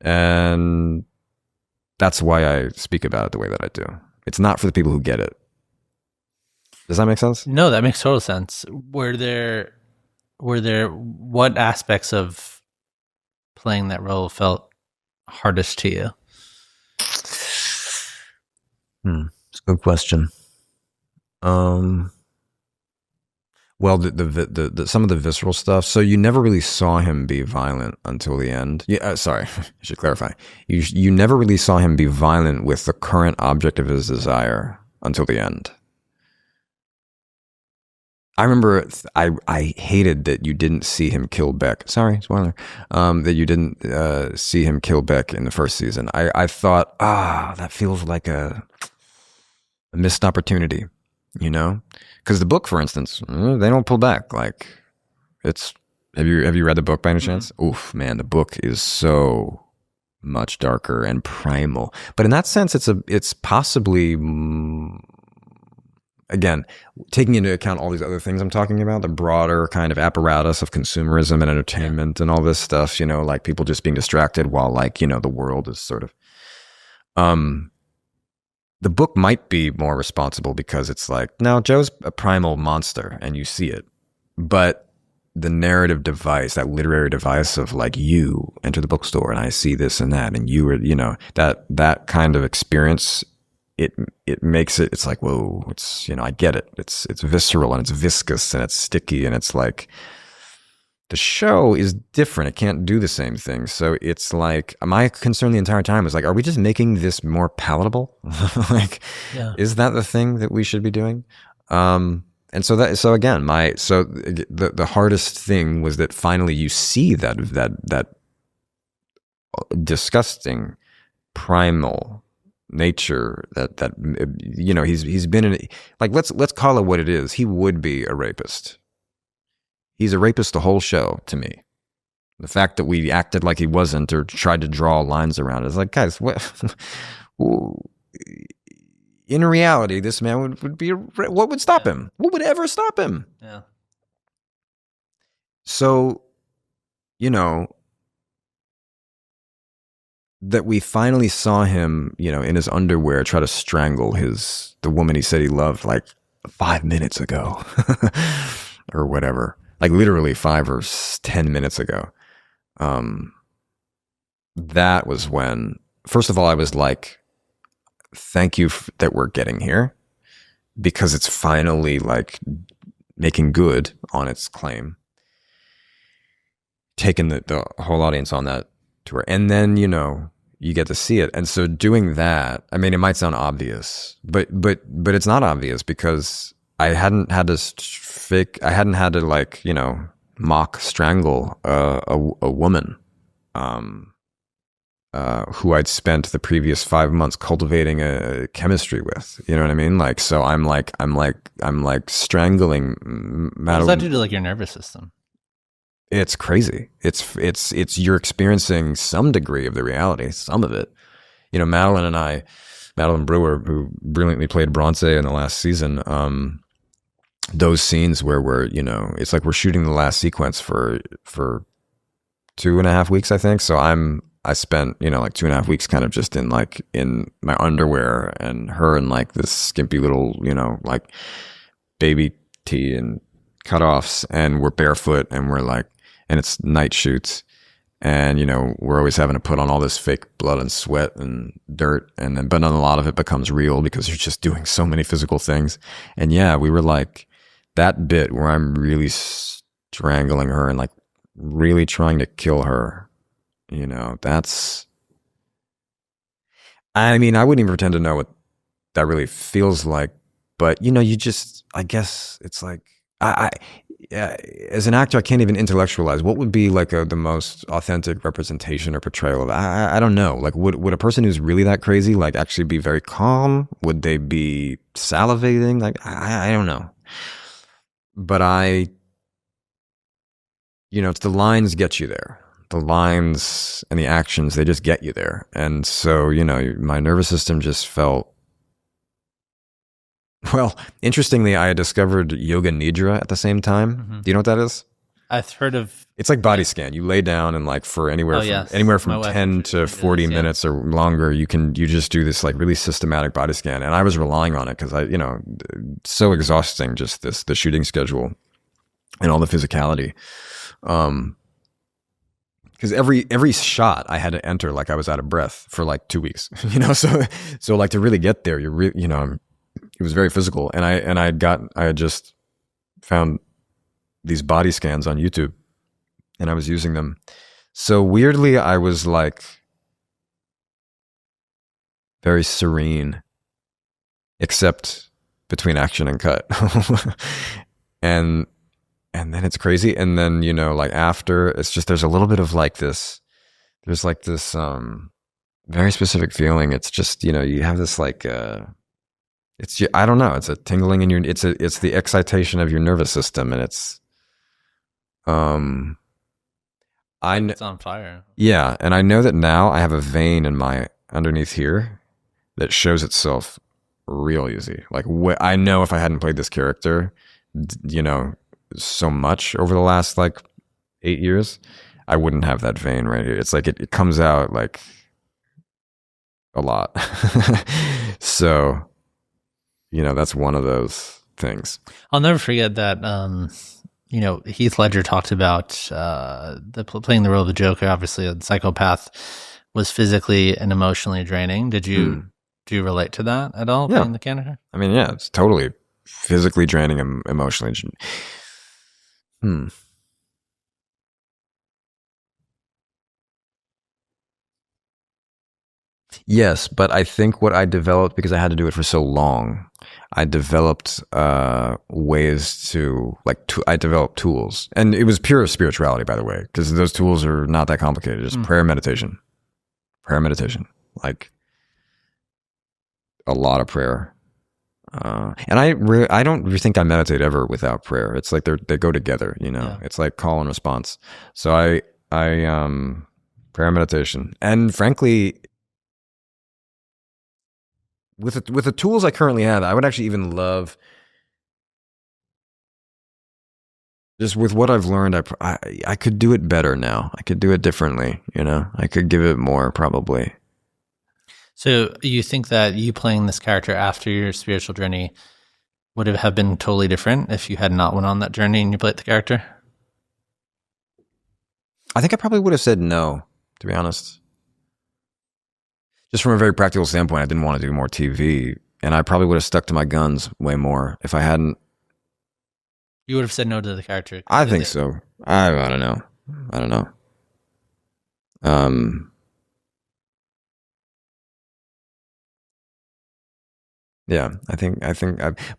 Speaker 2: And that's why I speak about it the way that I do. It's not for the people who get it. Does that make sense?
Speaker 1: No, that makes total sense. Were there what aspects of playing that role felt hardest to you?
Speaker 2: It's a good question. Well, the some of the visceral stuff. So you never really saw him be violent until the end. Yeah, sorry, I should clarify. You never really saw him be violent with the current object of his desire until the end. I remember I hated that you didn't see him kill Beck. Sorry, spoiler. That you didn't see him kill Beck in the first season. I thought, that feels like a missed opportunity, Because the book, for instance, they don't pull back. Like, have you read the book by any chance? Mm-hmm. Oof, man, the book is so much darker and primal. But in that sense, it's possibly, again, taking into account all these other things I'm talking about, the broader kind of apparatus of consumerism and entertainment and all this stuff, like people just being distracted while, like, the world is sort of, the book might be more responsible, because it's like, no, Joe's a primal monster and you see it. But the narrative device, that literary device of, like, you enter the bookstore and I see this and that, and you were, that kind of experience, it makes it, it's like, whoa, it's, I get it. It's visceral and it's viscous and it's sticky, and it's like, the show is different. It can't do the same thing. So it's like, my concern the entire time was like, are we just making this more palatable? Like, Is that the thing that we should be doing? And so again, the hardest thing was that finally you see that disgusting primal nature that he's been in, like, let's call it what it is. He would be a rapist. He's a rapist the whole show, to me. The fact that we acted like he wasn't, or tried to draw lines around it, is like, guys, what? In reality, this man would be. What would stop him? What would ever stop him?
Speaker 1: Yeah.
Speaker 2: So, you know, that we finally saw him, in his underwear try to strangle the woman he said he loved like 5 minutes ago or whatever, like literally 5 or 10 minutes ago. That was when, first of all, I was like, thank you that we're getting here, because it's finally like making good on its claim, taking the whole audience on that tour. And then, you get to see it. And so doing that, I mean, it might sound obvious, but it's not obvious, because I hadn't had to like, mock strangle a woman who I'd spent the previous 5 months cultivating a chemistry with. You know what I mean? Like, so I'm like strangling
Speaker 1: What does that do to like your nervous system?
Speaker 2: It's crazy. It's you're experiencing some degree of the reality, some of it. Madeline Brewer, who brilliantly played Bronte in the last season, those scenes where we're, it's like we're shooting the last sequence for 2.5 weeks, I think. So I spent, like 2.5 weeks kind of just in my underwear, and her in like this skimpy little, like baby tee and cutoffs, and we're barefoot, and we're like, and it's night shoots, and we're always having to put on all this fake blood and sweat and dirt, and then but a lot of it becomes real because you're just doing so many physical things. And yeah, we were like, that bit where I'm really strangling her and like really trying to kill her, that's, I mean, I wouldn't even pretend to know what that really feels like, but you just, I guess it's like, yeah, as an actor, I can't even intellectualize what would be like the most authentic representation or portrayal of. I don't know. Like, would a person who's really that crazy like actually be very calm? Would they be salivating? Like, I don't know. But it's the lines get you there. The lines and the actions, they just get you there. And so, my nervous system just felt. Well, interestingly, I had discovered Yoga Nidra at the same time.
Speaker 1: Mm-hmm.
Speaker 2: Do you know what that is?
Speaker 1: I've heard of.
Speaker 2: It's like body scan. You lay down and like for anywhere from 10 to 40 minutes or longer, you just do this like really systematic body scan. And I was relying on it because so exhausting, just the shooting schedule and all the physicality. Because every shot I had to enter like I was out of breath for like 2 weeks, so like to really get there, you're really, it was very physical. And I had just found these body scans on YouTube, and I was using them. So weirdly, I was like very serene, except between action and cut. and then it's crazy. And then, like after, it's just, there's a little bit of like this, there's like this very specific feeling. It's just, you have this like, it's, I don't know, it's a tingling in your, it's the excitation of your nervous system. And it's,
Speaker 1: It's on fire.
Speaker 2: Yeah. And I know that now I have a vein in my underneath here that shows itself real easy. Like I know if I hadn't played this character, so much over the last like 8 years, I wouldn't have that vein right here. It's like it comes out like a lot. So, that's one of those things.
Speaker 1: I'll never forget that. Heath Ledger talked about playing the role of the Joker. Obviously, a psychopath was physically and emotionally draining. Do you relate to that at all?
Speaker 2: Yeah.
Speaker 1: Playing the character?
Speaker 2: I mean, yeah, it's totally physically draining and emotionally. Yes, but I think what I developed, because I had to do it for so long, I developed ways to I developed tools, and it was pure spirituality, by the way, because those tools are not that complicated. Just prayer, meditation, like a lot of prayer. And I don't think I meditate ever without prayer. It's like they go together, Yeah. It's like call and response. So I prayer, meditation, and frankly, with the tools I currently have, I would actually even love just with what I've learned, I could do it better now. I could do it differently, you know? I could give it more, probably.
Speaker 1: So you think that you playing this character after your spiritual journey would have been totally different if you had not went on that journey and you played the character?
Speaker 2: I think I probably would have said no, to be honest. Just from a very practical standpoint, I didn't want to do more TV, and I probably would have stuck to my guns way more if I hadn't.
Speaker 1: You would have said no to the character.
Speaker 2: I think so. I don't know. I don't know. Yeah,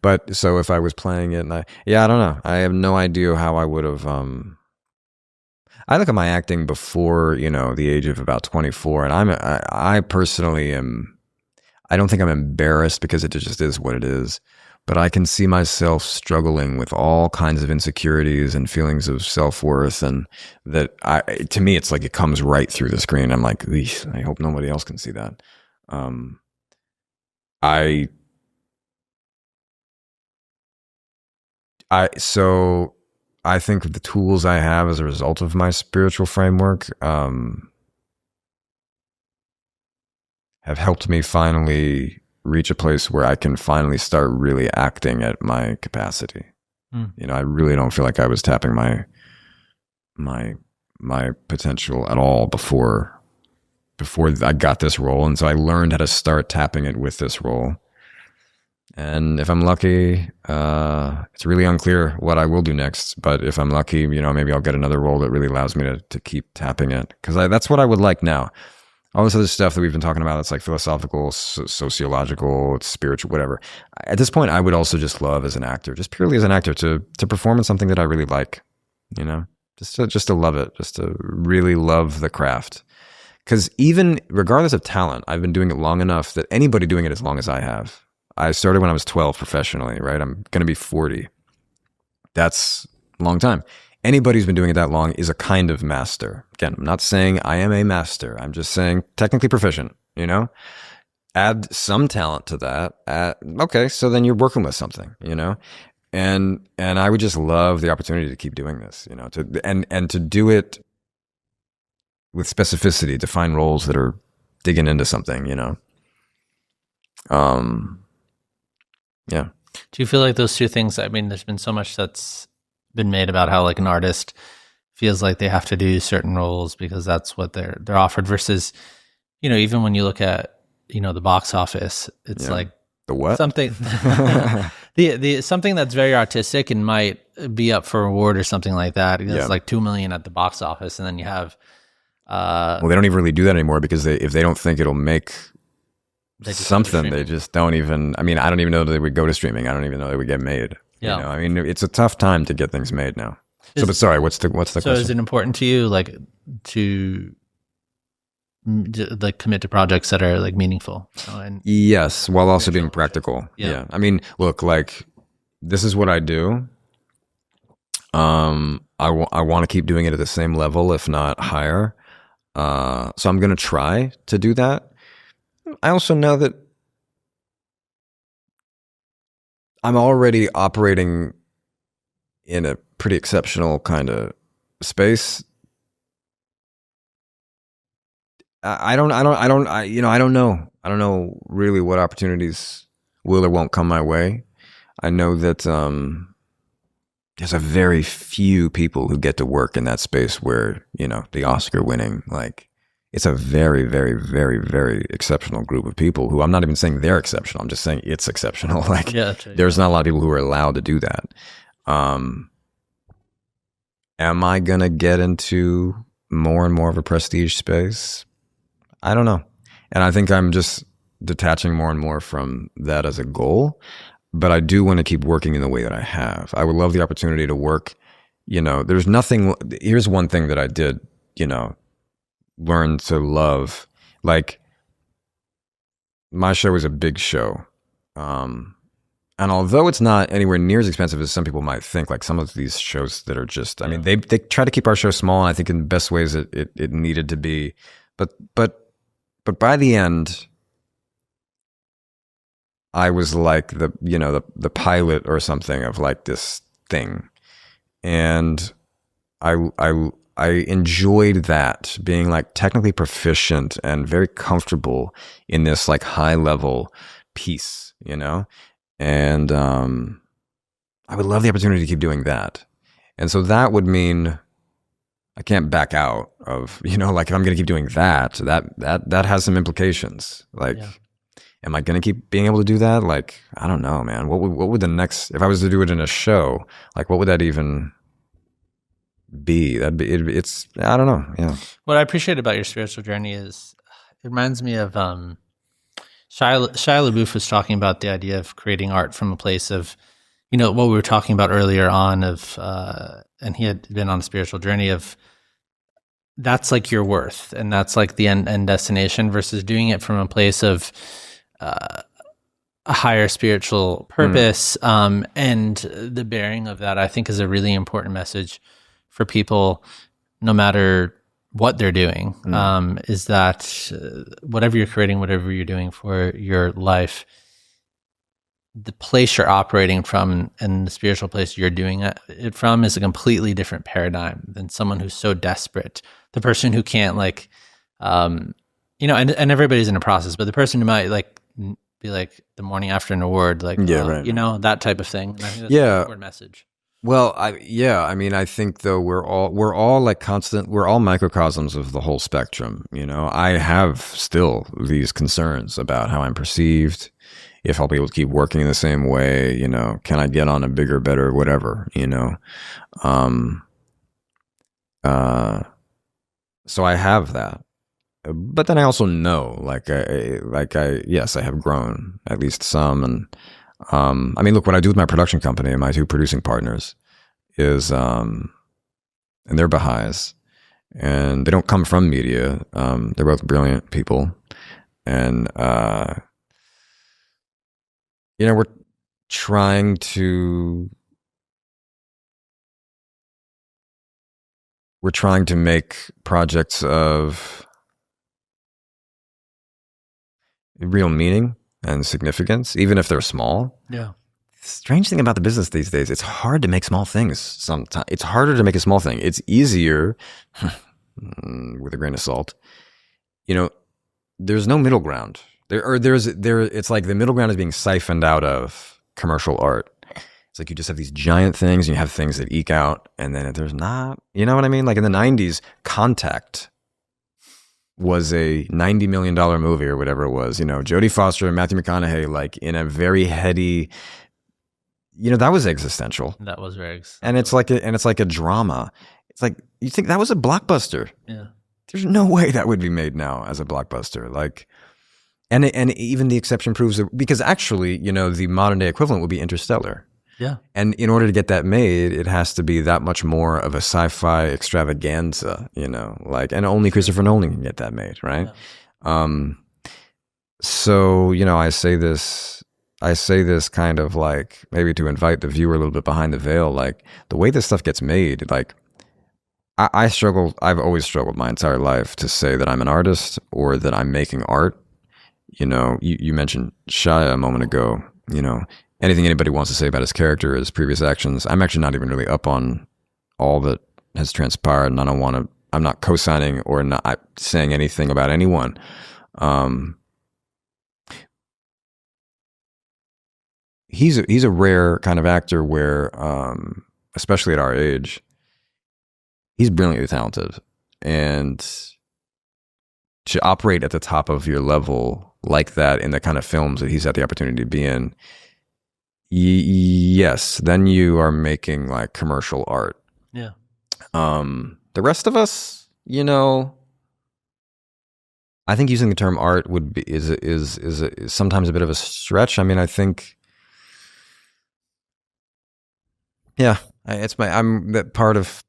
Speaker 2: but so if I was playing it and I don't know. I have no idea how I would have, I look at my acting before, you know, the age of about 24, and I personally am, I don't think I'm embarrassed because it just is what it is, but I can see myself struggling with all kinds of insecurities and feelings of self-worth, and that to me, it's like it comes right through the screen. I'm like, I hope nobody else can see that. So I think the tools I have as a result of my spiritual framework have helped me finally reach a place where I can finally start really acting at my capacity. You know, I really don't feel like I was tapping my potential at all before I got this role, and so I learned how to start tapping it with this role. And if I'm lucky, it's really unclear what I will do next. But if I'm lucky, you know, maybe I'll get another role that really allows me to keep tapping it. Because that's what I would like now. All this other stuff that we've been talking about, it's like philosophical, sociological, it's spiritual, whatever. At this point, I would also just love as an actor, just purely as an actor, to perform in something that I really like, you know, just to love it, just to really love the craft. Because even regardless of talent, I've been doing it long enough that anybody doing it as long as I have. I started when I was 12 professionally, right? I'm going to be 40. That's a long time. Anybody who's been doing it that long is a kind of master. Again, I'm not saying I am a master. I'm just saying technically proficient, you know? Add some talent to that. Okay, so then you're working with something, you know? And I would just love the opportunity to keep doing this, you know, and to do it with specificity, to find roles that are digging into something, you know? Yeah.
Speaker 1: Do you feel like those two things, I mean, there's been so much that's been made about how like an artist feels like they have to do certain roles because that's what they're offered versus, you know, even when you look at, you know, the box office, it's like
Speaker 2: the what?
Speaker 1: Something the something that's very artistic and might be up for reward or something like that. It's like 2 million at the box office, and then you have
Speaker 2: well, they don't even really do that anymore because if they don't think it'll make something, they just don't even, I mean, I don't even know that they would go to streaming. I don't even know they would get made.
Speaker 1: Yeah.
Speaker 2: You know, I mean, it's a tough time to get things made now. But sorry, what's the question?
Speaker 1: So is it important to you, like, to like commit to projects that are like meaningful? And
Speaker 2: yes, while also being practical. Yeah. I mean, look, like, this is what I do. I want to keep doing it at the same level, if not higher. So I'm going to try to do that. I also know that I'm already operating in a pretty exceptional kind of space. I don't know. I don't know really what opportunities will or won't come my way. I know that there's a very few people who get to work in that space where, you know, the Oscar winning, like, it's a very, very, very, very exceptional group of people who, I'm not even saying they're exceptional. I'm just saying it's exceptional. Like, there's not a lot of people who are allowed to do that. Am I going to get into more and more of a prestige space? I don't know. And I think I'm just detaching more and more from that as a goal. But I do want to keep working in the way that I have. I would love the opportunity to work, you know, there's nothing, here's one thing that I did, you know, learn to love. Like, my show is a big show. And although it's not anywhere near as expensive as some people might think, like some of these shows that are just, I mean, they try to keep our show small, and I think in the best ways it needed to be. But by the end, I was like the pilot or something of like this thing. And I enjoyed that, being like technically proficient and very comfortable in this like high level piece, you know? And I would love the opportunity to keep doing that. And so that would mean I can't back out of, you know, like if I'm going to keep doing that has some implications. Like, am I going to keep being able to do that? Like, I don't know, man. What would the next, if I was to do it in a show, like what would that even be? It's, I don't know. Yeah.
Speaker 1: What I appreciate about your spiritual journey is it reminds me of Shia LaBeouf was talking about the idea of creating art from a place of, you know, what we were talking about earlier on of, and he had been on a spiritual journey of, that's like your worth and that's like the end destination versus doing it from a place of a higher spiritual purpose. And the bearing of that, I think, is a really important message for people, no matter what they're doing, is that whatever you're creating, whatever you're doing for your life, the place you're operating from and the spiritual place you're doing it from is a completely different paradigm than someone who's so desperate. The person who can't like, you know, and everybody's in a process, but the person who might like be like the morning after an award, like,
Speaker 2: right.
Speaker 1: You know, that type of thing. And I think that's an important message.
Speaker 2: Well, I mean, I think though we're all like constant, we're all microcosms of the whole spectrum. You know, I have still these concerns about how I'm perceived, if I'll be able to keep working in the same way, you know, can I get on a bigger, better, whatever, you know? So I have that, but then I also know, yes, I have grown at least some. And, I mean, look, what I do with my production company and my two producing partners is, and they're Baha'is and they don't come from media. They're both brilliant people. And, you know, we're trying to make projects of real meaning and significance, even if they're small.
Speaker 1: Yeah.
Speaker 2: Strange thing about the business these days, it's hard to make small things sometimes. It's harder to make a small thing. It's easier, with a grain of salt. You know, there's no middle ground. It's like the middle ground is being siphoned out of commercial art. It's like you just have these giant things and you have things that eke out, and then there's not, you know what I mean? Like in the 90s, Contact was a $90 million movie or whatever it was, you know, Jodie Foster and Matthew McConaughey, like in a very heady, you know, that was existential.
Speaker 1: That was very existential.
Speaker 2: And it's like a drama. It's like, you think that was a blockbuster.
Speaker 1: Yeah.
Speaker 2: There's no way that would be made now as a blockbuster. Like, and even the exception proves that, because actually, you know, the modern day equivalent would be Interstellar.
Speaker 1: Yeah.
Speaker 2: And in order to get that made, it has to be that much more of a sci-fi extravaganza, you know, like, and only Christopher Nolan can get that made, right? Yeah. So, you know, I say this kind of like maybe to invite the viewer a little bit behind the veil, like the way this stuff gets made, like I've always struggled my entire life to say that I'm an artist or that I'm making art. You know, you mentioned Shia a moment ago, you know, anything anybody wants to say about his character, his previous actions. I'm actually not even really up on all that has transpired, and I'm not co-signing or not saying anything about anyone. He's a rare kind of actor where, especially at our age, he's brilliantly talented, and to operate at the top of your level like that in the kind of films that he's had the opportunity to be in, yes, then you are making like commercial art.
Speaker 1: Yeah.
Speaker 2: The rest of us, you know, I think using the term art is sometimes a bit of a stretch. I mean, I think, yeah, I'm that part of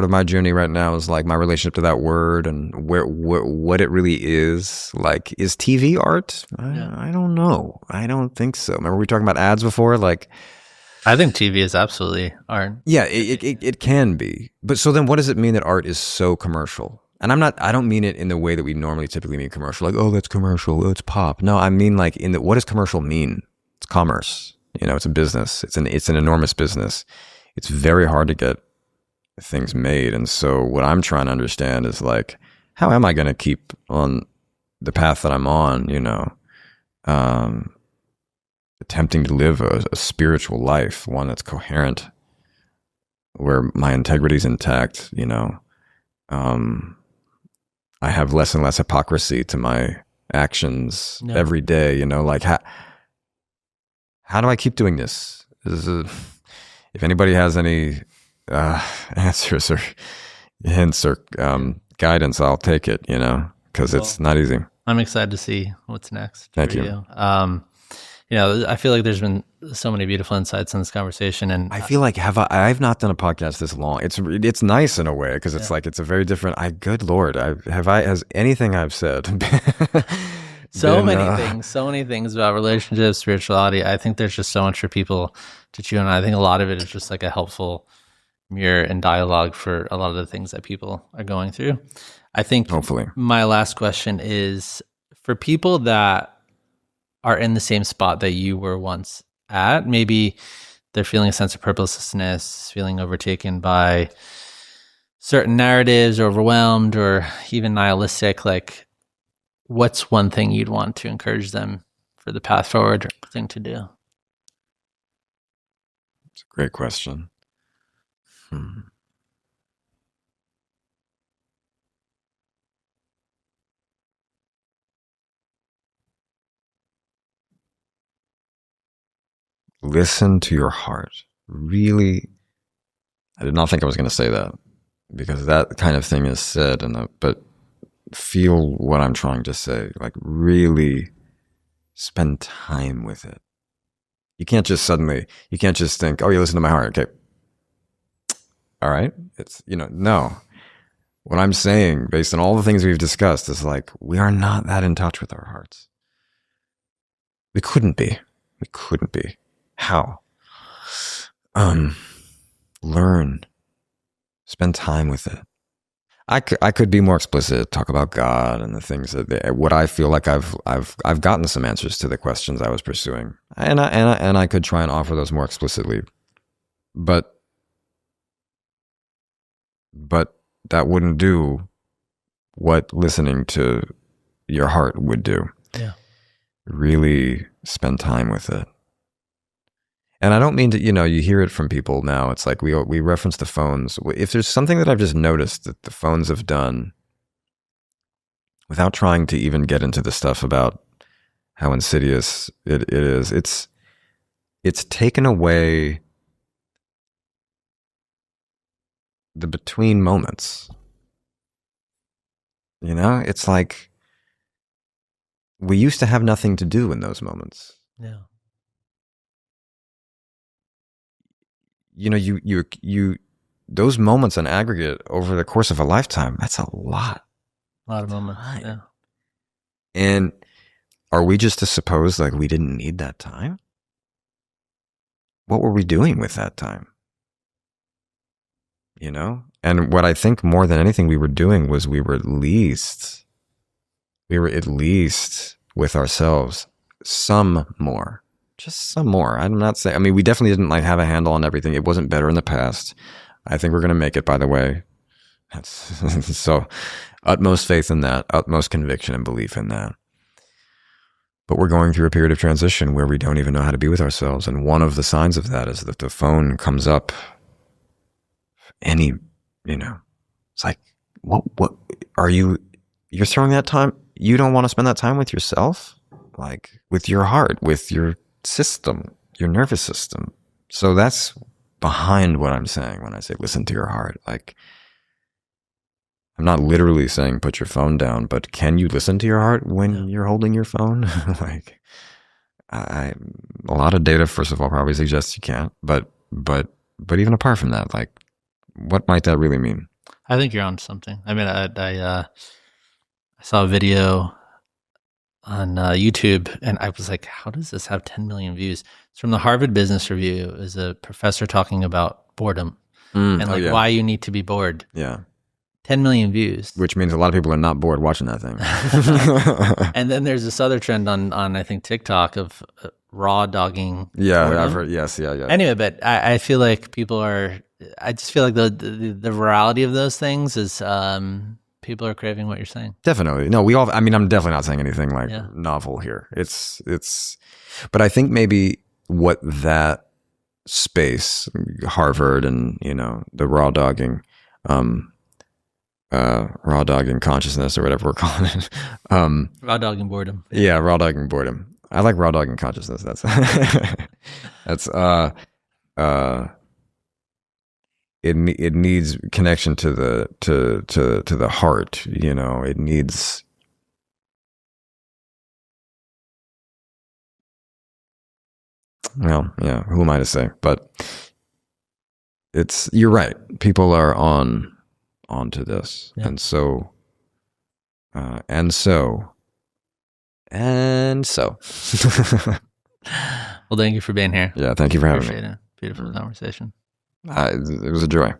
Speaker 2: my journey right now is like my relationship to that word and what it really is. Like, is TV art? I don't know. I don't think so. Remember we were talking about ads before? Like,
Speaker 1: I think TV is absolutely art.
Speaker 2: Yeah, it can be. But so then what does it mean that art is so commercial? And I don't mean it in the way that we normally typically mean commercial. Like, oh, that's commercial. Oh, it's pop. No, I mean like what does commercial mean? It's commerce. You know, it's a business. It's an enormous business. it's very hard to get things made. And so what I'm trying to understand is like, how am I going to keep on the path that I'm on, attempting to live a spiritual life, one that's coherent, where my integrity is intact, I have less and less hypocrisy to my actions every day, like how do I keep doing this? If anybody has any answers or hints or guidance, I'll take it, because it's not easy.
Speaker 1: I'm excited to see what's next.
Speaker 2: Thank you.
Speaker 1: I feel like there's been so many beautiful insights in this conversation, and
Speaker 2: I feel like I've not done a podcast this long. It's nice in a way because it's like it's a very different. Good Lord, has anything I've said?
Speaker 1: So many things about relationships, spirituality. I think there's just so much for people to chew on. I think a lot of it is just like a helpful mirror and dialogue for a lot of the things that people are going through. I think
Speaker 2: hopefully
Speaker 1: my last question is for people that are in the same spot that you were once at. Maybe they're feeling a sense of purposelessness, feeling overtaken by certain narratives, or overwhelmed, or even nihilistic. Like, what's one thing you'd want to encourage them for the path forward, or thing to do?
Speaker 2: It's a great question. Listen to your heart. Really, I did not think I was going to say that, because that kind of thing is said, but feel what I'm trying to say. Like, really spend time with it. You can't just think, oh, you listen to my heart. Okay. All right. It's, no. What I'm saying, based on all the things we've discussed, is like, we are not that in touch with our hearts. We couldn't be. How? Learn. Spend time with it. I could be more explicit, talk about God and the things what I feel like I've gotten some answers to the questions I was pursuing, and I could try and offer those more explicitly, but that wouldn't do what listening to your heart would do.
Speaker 1: Yeah.
Speaker 2: Really spend time with it. And I don't mean to, you hear it from people now. It's like we reference the phones. If there's something that I've just noticed that the phones have done, without trying to even get into the stuff about how insidious it is, it's taken away the between moments. It's like we used to have nothing to do in those moments.
Speaker 1: Yeah.
Speaker 2: You those moments in aggregate over the course of a lifetime, that's a lot.
Speaker 1: A lot of moments. Yeah.
Speaker 2: And are we just to suppose like we didn't need that time? What were we doing with that time? And what I think more than anything we were doing was we were at least with ourselves some more. Just some more. I'm not saying, we definitely didn't like have a handle on everything. It wasn't better in the past. I think we're going to make it, by the way. That's so utmost faith in that, utmost conviction and belief in that. But we're going through a period of transition where we don't even know how to be with ourselves. And one of the signs of that is that the phone comes up it's like, what are you're throwing that time? You don't want to spend that time with yourself? Like with your heart, with your system, your nervous system. So that's behind what I'm saying when I say listen to your heart. Like, I'm not literally saying put your phone down, but can you listen to your heart when you're holding your phone? Like, a lot of data, first of all, probably suggests you can't. But even apart from that, like, what might that really mean?
Speaker 1: I think you're on something. I saw a video on YouTube, and I was like, how does this have 10 million views? It's from the Harvard Business Review. It was a professor talking about boredom and why you need to be bored.
Speaker 2: Yeah.
Speaker 1: 10 million views. Which
Speaker 2: means a lot of people are not bored watching that thing.
Speaker 1: And then there's this other trend on I think TikTok of raw dogging.
Speaker 2: Yeah,
Speaker 1: boredom.
Speaker 2: I've heard. Yes, yeah.
Speaker 1: Anyway, but I feel like people are. I just feel like the virality of those things is people are craving what you're saying.
Speaker 2: Definitely. No, we all. I mean, I'm definitely not saying anything like novel here. It's. But I think maybe what that space, Harvard, and the raw dogging consciousness or whatever we're calling it.
Speaker 1: Raw dogging boredom.
Speaker 2: Yeah, raw dogging boredom. I like raw dogging consciousness. That's it needs connection to the heart. It needs. Well, yeah. Who am I to say? But you're right. People are onto this, and so.
Speaker 1: Well, thank you for being here.
Speaker 2: Yeah, thank you for having me.
Speaker 1: Appreciate it. Beautiful conversation.
Speaker 2: It was a joy.